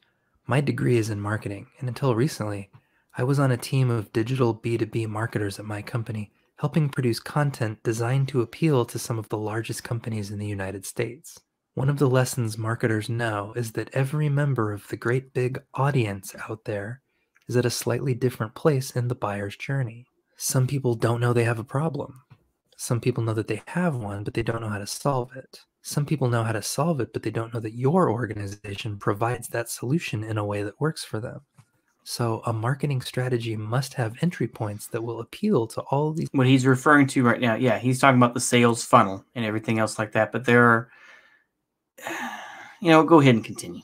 my degree is in marketing, and until recently, I was on a team of digital B2B marketers at my company, helping produce content designed to appeal to some of the largest companies in the United States. One of the lessons marketers know is that every member of the great big audience out there is at a slightly different place in the buyer's journey. Some people don't know they have a problem. Some people know that they have one, but they don't know how to solve it. Some people know how to solve it, but they don't know that your organization provides that solution in a way that works for them. So a marketing strategy must have entry points that will appeal to all of these. What he's referring to right now, yeah, he's talking about the sales funnel and everything else like that. But there are, go ahead and continue.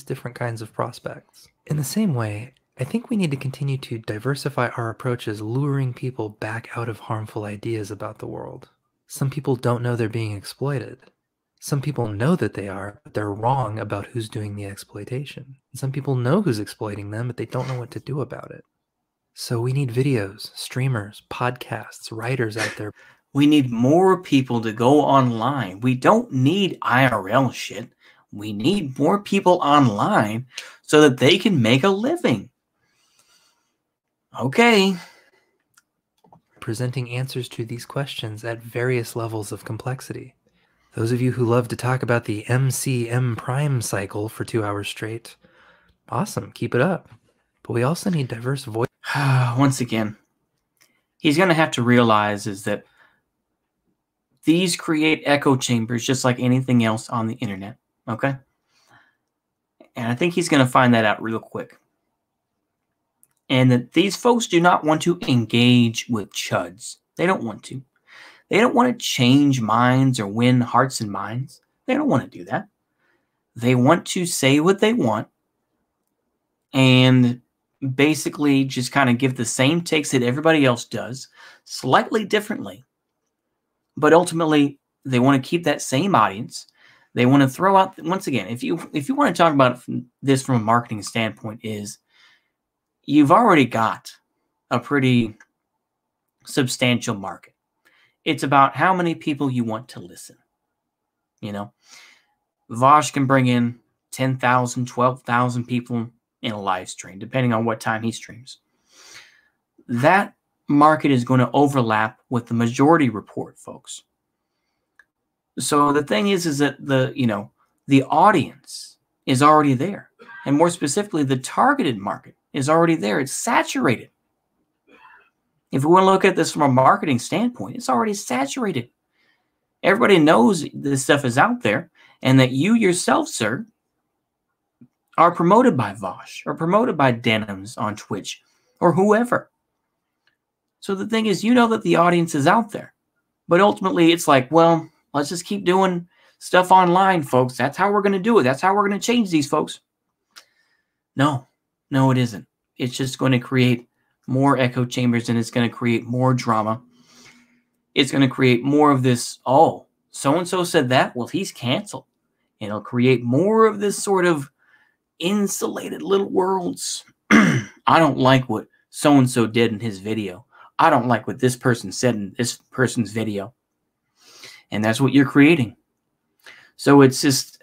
Different kinds of prospects. In the same way, I think we need to continue to diversify our approaches, luring people back out of harmful ideas about the world. Some people don't know they're being exploited. Some people know that they are, but they're wrong about who's doing the exploitation. Some people know who's exploiting them, but they don't know what to do about it. So we need videos, streamers, podcasts, writers out there. We need more people to go online. We don't need IRL shit. We need more people online so that they can make a living. Okay. Presenting answers to these questions at various levels of complexity. Those of you who love to talk about the MCM prime cycle for 2 hours straight, awesome, keep it up. But we also need diverse voices. Once again, he's going to have to realize is that these create echo chambers just like anything else on the internet, okay? And I think he's going to find that out real quick. And that these folks do not want to engage with chuds. They don't want to. They don't want to change minds or win hearts and minds. They don't want to do that. They want to say what they want and basically just kind of give the same takes that everybody else does, slightly differently. But ultimately, they want to keep that same audience. They want to throw out, once again, if you want to talk about this from a marketing standpoint, is you've already got a pretty substantial market. It's about how many people you want to listen. Vosh can bring in 10,000, 12,000 people in a live stream, depending on what time he streams. That market is going to overlap with the majority report, folks. So the thing is that the audience is already there. And more specifically, the targeted market is already there. It's saturated. If we want to look at this from a marketing standpoint, it's already saturated. Everybody knows this stuff is out there and that you yourself, sir, are promoted by Vosh or promoted by Denims on Twitch or whoever. So the thing is, that the audience is out there. But ultimately, it's like, well, let's just keep doing stuff online, folks. That's how we're going to do it. That's how we're going to change these folks. No, it isn't. It's just going to create more echo chambers, and it's going to create more drama. It's going to create more of this, so-and-so said that, well, he's canceled. And it'll create more of this sort of insulated little worlds. I don't like what so-and-so did in his video. I don't like what this person said in this person's video. And that's what you're creating. So it's just,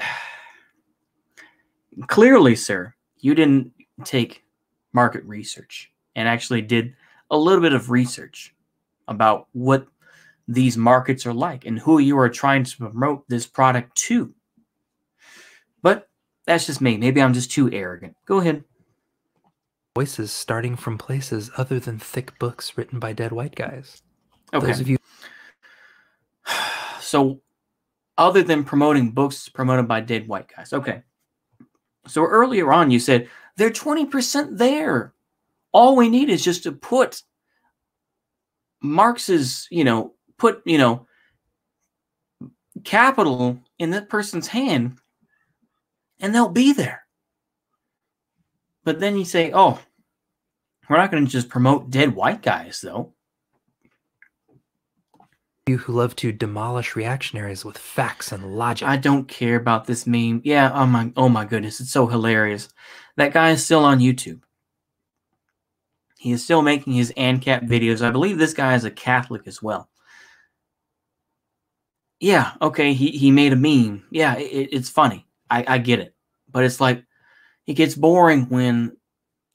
clearly, sir, you didn't take market research and actually did a little bit of research about what these markets are like and who you are trying to promote this product to. But that's just me. Maybe I'm just too arrogant. Go ahead. Voices starting from places other than thick books written by dead white guys. Okay. Those of you. So, other than promoting books promoted by dead white guys. Okay. So earlier on, you said they're 20% there. All we need is just to put Marx's, capital in that person's hand, and they'll be there. But then you say, oh, we're not going to just promote dead white guys, though. You who love to demolish reactionaries with facts and logic. I don't care about this meme. Yeah, oh my goodness, it's so hilarious. That guy is still on YouTube. He is still making his ANCAP videos. I believe this guy is a Catholic as well. Yeah, okay, he made a meme. Yeah, it's funny. I get it. But it's like, it gets boring when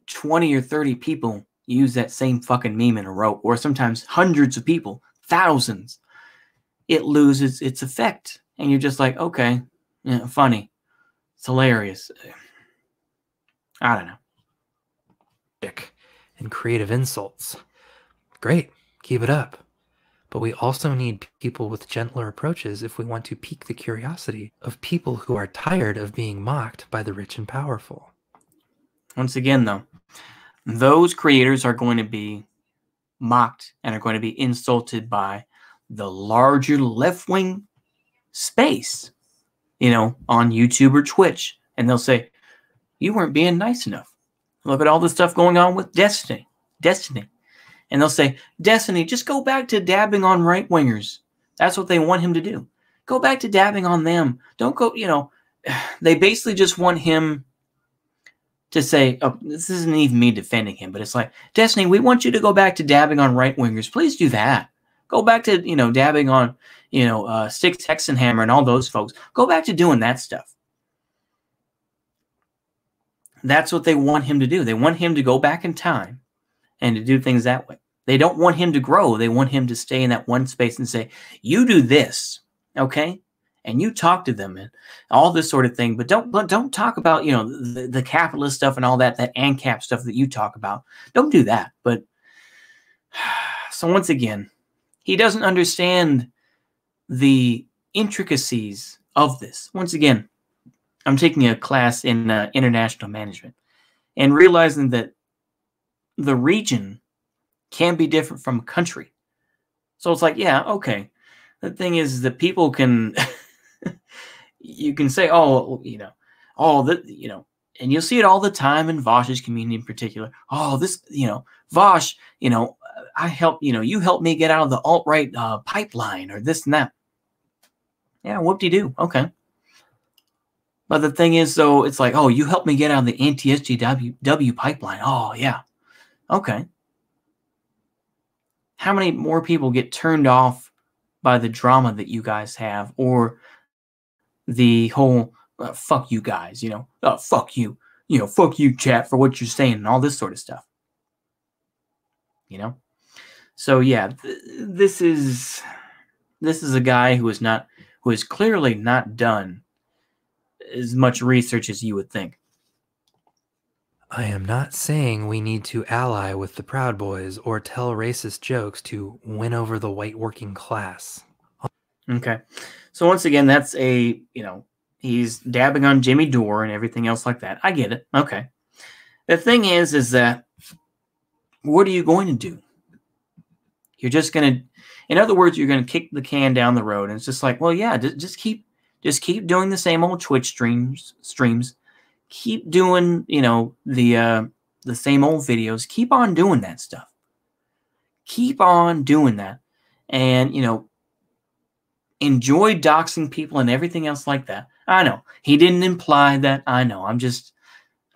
20 or 30 people use that same fucking meme in a row, or sometimes hundreds of people, thousands. It loses its effect. And you're just like, okay, yeah, funny. It's hilarious. I don't know. And creative insults. Great, keep it up. But we also need people with gentler approaches if we want to pique the curiosity of people who are tired of being mocked by the rich and powerful. Once again, though, those creators are going to be mocked and are going to be insulted by the larger left-wing space, on YouTube or Twitch. And they'll say, you weren't being nice enough. Look at all the stuff going on with Destiny. And they'll say, Destiny, just go back to dabbing on right-wingers. That's what they want him to do. Go back to dabbing on them. Don't go, they basically just want him to say, oh, this isn't even me defending him, but it's like, Destiny, we want you to go back to dabbing on right-wingers. Please do that. Go back to, dabbing on, Six Hexenhammer and all those folks. Go back to doing that stuff. That's what they want him to do. They want him to go back in time and to do things that way. They don't want him to grow. They want him to stay in that one space and say, you do this, okay? And you talk to them and all this sort of thing. But don't talk about, the capitalist stuff and all that ANCAP stuff that you talk about. Don't do that. But so once again, he doesn't understand the intricacies of this. Once again, I'm taking a class in international management and realizing that the region can be different from a country. So it's like, yeah, okay. The thing is that people can, you can say, and you'll see it all the time in Vosh's community in particular. Oh, this, Vosh, I help, you helped me get out of the alt-right pipeline or this and that. Yeah, whoop-de-doo. Okay. But the thing is, though, it's like, oh, you helped me get out of the anti-SJW pipeline. Oh, yeah. Okay. How many more people get turned off by the drama that you guys have, or the whole fuck you guys, fuck you, fuck you chat for what you're saying and all this sort of stuff. So yeah, this is a guy who is clearly not done as much research as you would think. I am not saying we need to ally with the Proud Boys or tell racist jokes to win over the white working class. Okay. So once again, that's he's dabbing on Jimmy Dore and everything else like that. I get it. Okay. The thing is that what are you going to do? You're just going to, in other words, you're going to kick the can down the road. And it's just like, well, yeah, just keep doing the same old Twitch streams. Keep doing, the same old videos. Keep on doing that stuff. Keep on doing that. And, enjoy doxing people and everything else like that. I know he didn't imply that. I know. I just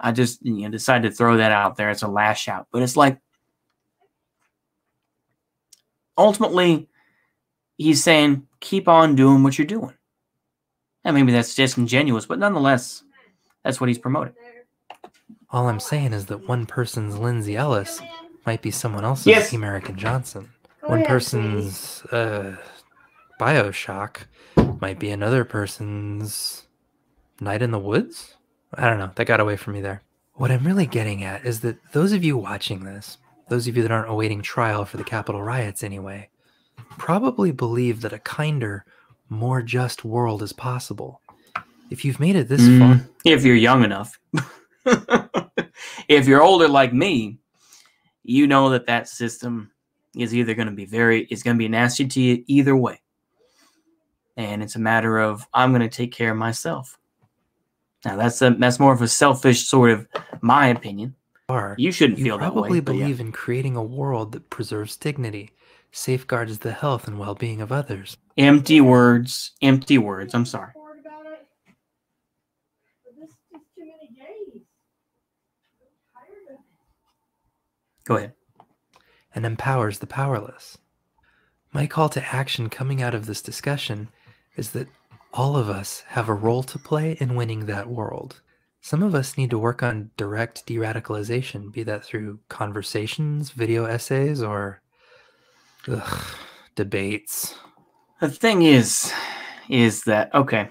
decided to throw that out there as a lash out. But it's like, ultimately, he's saying, keep on doing what you're doing. And maybe that's disingenuous, but nonetheless, that's what he's promoting. All I'm saying is that one person's Lindsay Ellis might be someone else's Yes. American Johnson. One person's Bioshock might be another person's Night in the Woods? I don't know. That got away from me there. What I'm really getting at is that those of you watching this, those of you that aren't awaiting trial for the Capitol riots anyway, probably believe that a kinder, more just world is possible. If you've made it this far... If you're young enough. If you're older like me, you know that system is either going to be it's going to be nasty to you either way. And it's a matter of, I'm going to take care of myself. Now, that's more of a selfish sort of my opinion. You shouldn't feel that way. You probably believe in creating a world that preserves dignity, safeguards the health and well-being of others. Empty words. Empty words. I'm sorry. Go ahead. And empowers the powerless. My call to action coming out of this discussion is that all of us have a role to play in winning that world. Some of us need to work on direct de-radicalization, be that through conversations, video essays, or debates. The thing is that, okay,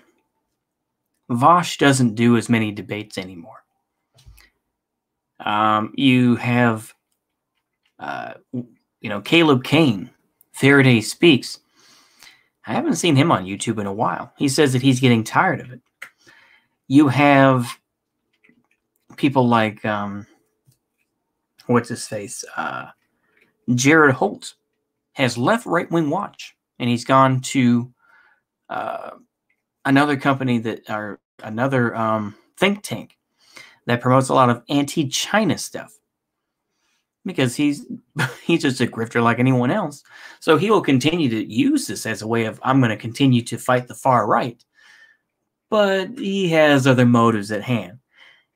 Vosh doesn't do as many debates anymore. You have, Caleb Kane, Faraday Speaks. I haven't seen him on YouTube in a while. He says that he's getting tired of it. You have people like, what's his face? Jared Holt has left Right Wing Watch, and he's gone to another company another think tank that promotes a lot of anti-China stuff. Because he's just a grifter like anyone else. So he will continue to use this as a way of, I'm going to continue to fight the far right. But he has other motives at hand.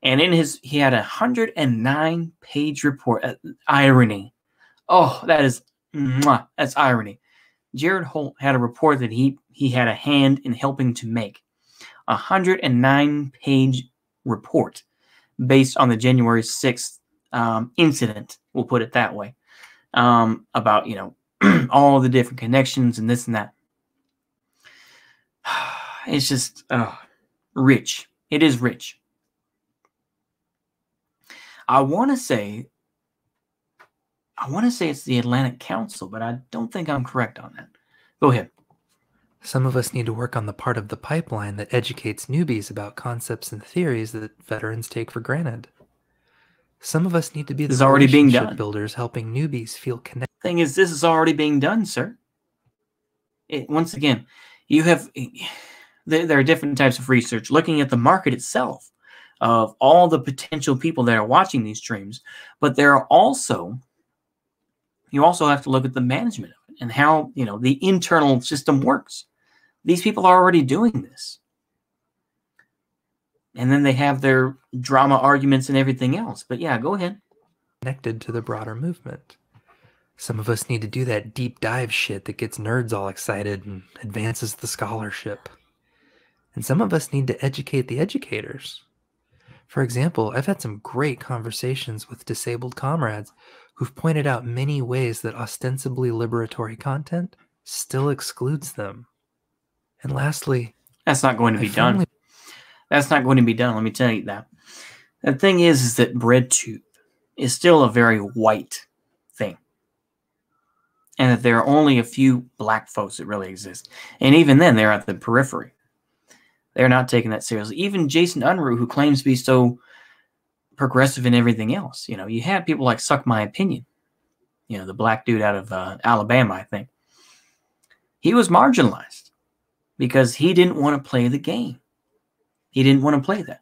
And he had a 109-page report. Irony. Oh, that's irony. Jared Holt had a report that he had a hand in helping to make. A 109-page report based on the January 6th incident, we'll put it that way, about, all the different connections and this and that. It's just rich. It is rich. I want to say it's the Atlantic Council, but I don't think I'm correct on that. Go ahead. Some of us need to work on the part of the pipeline that educates newbies about concepts and theories that veterans take for granted. Some of us need to be the relationship builders helping newbies feel connected. Thing is, this is already being done, sir. Once again, there are different types of research looking at the market itself of all the potential people that are watching these streams, but you also have to look at the management of it and how, the internal system works. These people are already doing this. And then they have their drama arguments and everything else. But yeah, go ahead. Connected to the broader movement. Some of us need to do that deep dive shit that gets nerds all excited and advances the scholarship. And some of us need to educate the educators. For example, I've had some great conversations with disabled comrades who've pointed out many ways that ostensibly liberatory content still excludes them. And lastly, that's not going to be done. That's not going to be done. Let me tell you that. The thing is that BreadTube is still a very white thing. And that there are only a few black folks that really exist. And even then, they're at the periphery. They're not taking that seriously. Even Jason Unruh, who claims to be so progressive and everything else. You have people like Suck My Opinion. The black dude out of Alabama, I think. He was marginalized because he didn't want to play the game. He didn't want to play that.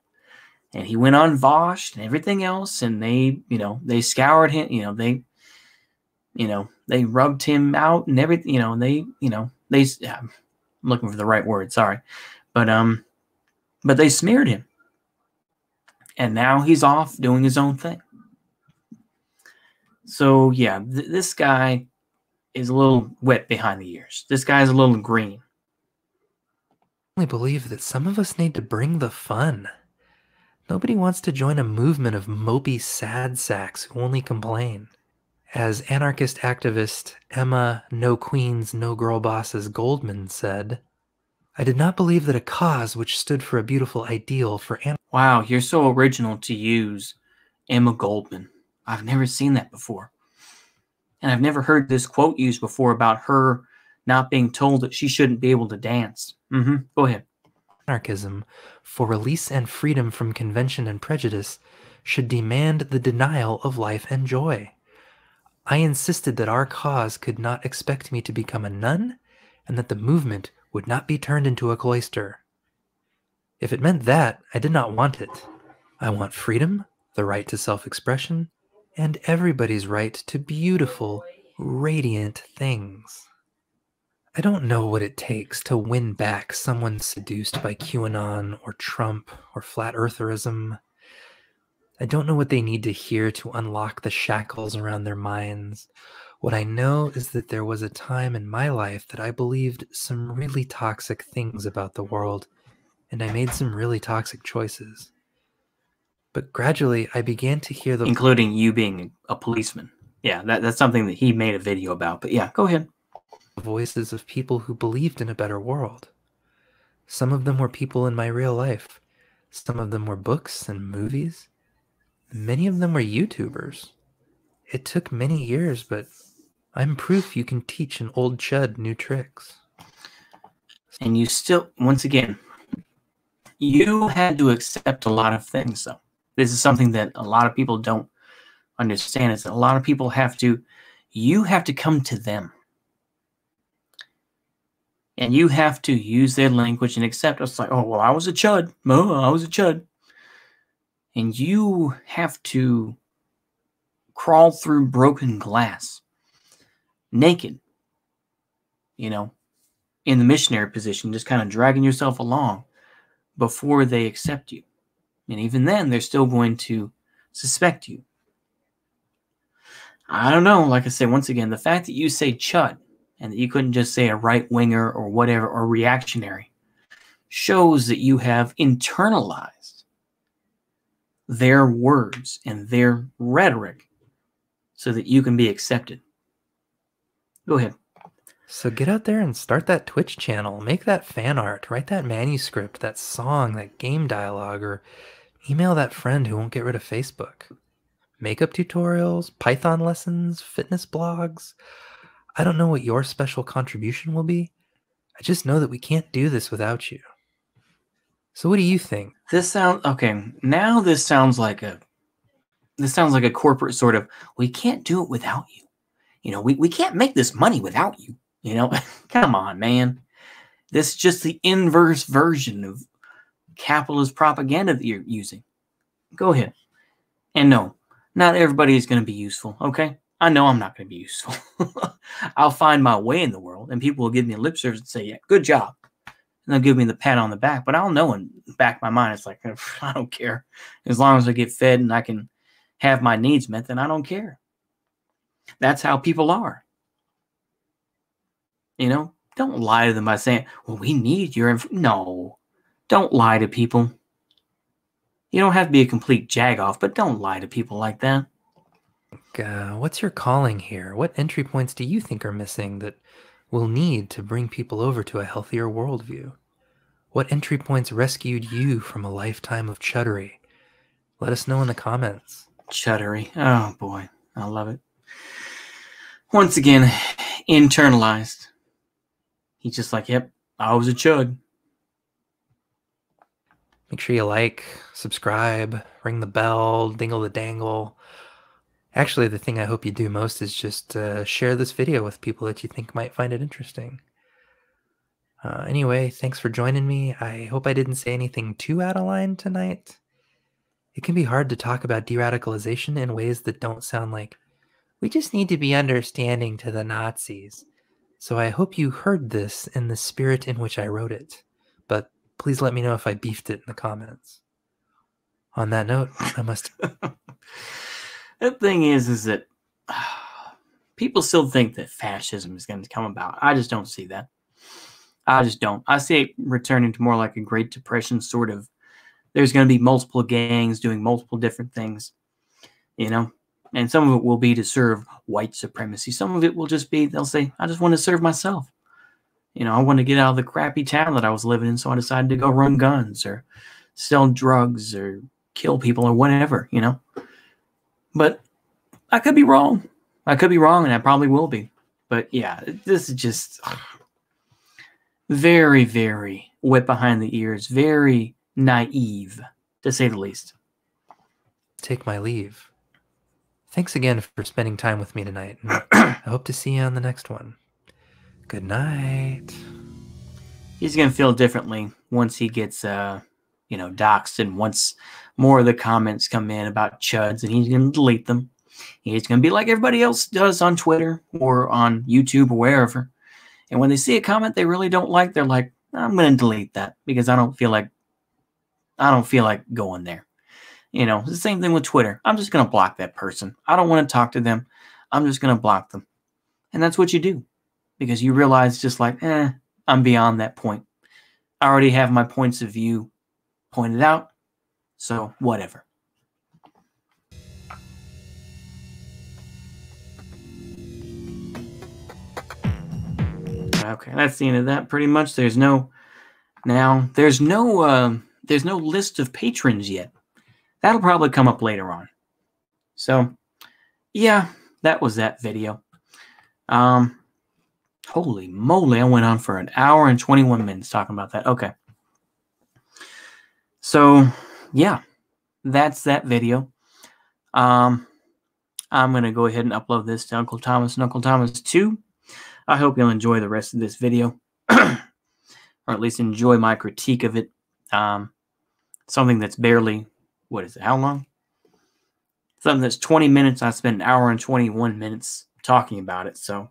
And he went on Vosh and everything else, and they scoured him, they rubbed him out and everything, I'm looking for the right word. Sorry, but they smeared him, and now he's off doing his own thing. So yeah, this guy is a little wet behind the ears. This guy's a little green. I believe that some of us need to bring the fun. Nobody wants to join a movement of mopey sad sacks who only complain. As anarchist activist Emma No Queens, No Girl Bosses Goldman said, I did not believe that a cause which stood for a beautiful ideal for Wow, you're so original to use Emma Goldman. I've never seen that before. And I've never heard this quote used before about her not being told that she shouldn't be able to dance. Go ahead. Anarchism, for release and freedom from convention and prejudice, should demand the denial of life and joy. I insisted that our cause could not expect me to become a nun, and that the movement would not be turned into a cloister. If it meant that, I did not want it. I want freedom, the right to self-expression, and everybody's right to beautiful, radiant things. I don't know what it takes to win back someone seduced by QAnon or Trump or flat eartherism. I don't know what they need to hear to unlock the shackles around their minds. What I know is that there was a time in my life that I believed some really toxic things about the world, and I made some really toxic choices. But gradually, I began to hear the... Including you being a policeman. Yeah, that's something that he made a video about. But yeah, go ahead. Voices of people who believed in a better world. Some of them were people in my real life. Some of them were books and movies. Many of them were YouTubers. It took many years, but I'm proof you can teach an old chud new tricks. And you still, once again, you had to accept a lot of things, though. This is something that a lot of people don't understand, is that a lot of people you have to come to them. And you have to use their language and accept. It's like, oh, well, I was a chud. Oh, I was a chud. And you have to crawl through broken glass, naked, in the missionary position, just kind of dragging yourself along before they accept you. And even then, they're still going to suspect you. I don't know. Like I said, once again, the fact that you say chud and that you couldn't just say a right-winger or whatever, or reactionary, shows that you have internalized their words and their rhetoric so that you can be accepted. Go ahead. So get out there and start that Twitch channel. Make that fan art. Write that manuscript, that song, that game dialogue, or email that friend who won't get rid of Facebook. Makeup tutorials, Python lessons, fitness blogs. I don't know what your special contribution will be. I just know that we can't do this without you. So what do you think? This sounds okay. Now this sounds like a corporate sort of, we can't do it without you. We can't make this money without you. Come on, man. This is just the inverse version of capitalist propaganda that you're using. Go ahead. And no, not everybody is going to be useful, okay? I know I'm not going to be useful. I'll find my way in the world, and people will give me a lip service and say, yeah, good job. And they'll give me the pat on the back, but I'll know in the back of my mind, it's like, I don't care. As long as I get fed and I can have my needs met, then I don't care. That's how people are. Don't lie to them by saying, well, we need your info. No, don't lie to people. You don't have to be a complete jagoff, but don't lie to people like that. What's your calling here? What entry points do you think are missing that we'll need to bring people over to a healthier worldview? What entry points rescued you from a lifetime of chuddery? Let us know in the comments. Chuddery. Oh, boy. I love it. Once again, internalized. He's just like, yep, I was a chud. Make sure you like, subscribe, ring the bell, dingle the dangle. Actually, the thing I hope you do most is just share this video with people that you think might find it interesting. Anyway, thanks for joining me. I hope I didn't say anything too out of line tonight. It can be hard to talk about de-radicalization in ways that don't sound like, we just need to be understanding to the Nazis. So I hope you heard this in the spirit in which I wrote it, but please let me know if I beefed it in the comments. On that note, I must... The thing is that people still think that fascism is going to come about. I just don't see that. I just don't. I see it returning to more like a Great Depression sort of. There's going to be multiple gangs doing multiple different things, you know? And some of it will be to serve white supremacy. Some of it will just be, they'll say, I just want to serve myself. You know, I want to get out of the crappy town that I was living in, so I decided to go run guns or sell drugs or kill people or whatever, you know? But I could be wrong. I could be wrong, and I probably will be. But yeah, this is just very, very wet behind the ears, very naive, to say the least. Take my leave. Thanks again for spending time with me tonight. And I hope to see you on the next one. Good night. He's going to feel differently once he gets, doxxed, and once more of the comments come in about chuds, and he's going to delete them. He's going to be like everybody else does on Twitter or on YouTube or wherever. And when they see a comment they really don't like, they're like, I'm going to delete that because I don't feel like going there. You know, it's the same thing with Twitter. I'm just going to block that person. I don't want to talk to them. I'm just going to block them. And that's what you do because you realize just like, I'm beyond that point. I already have my points of view pointed out. So whatever. Okay, that's the end of that pretty much. There's no list of patrons yet. That'll probably come up later on. So, yeah, that was that video. Holy moly, I went on for an hour and 21 minutes talking about that. Okay. So, yeah, that's that video. I'm going to go ahead and upload this to Uncle Thomas and Uncle Thomas 2. I hope you'll enjoy the rest of this video, or at least enjoy my critique of it. Something that's barely, what is it, how long? Something that's 20 minutes. I spent an hour and 21 minutes talking about it. So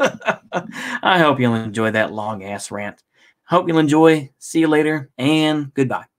I hope you'll enjoy that long-ass rant. Hope you'll enjoy. See you later, and goodbye.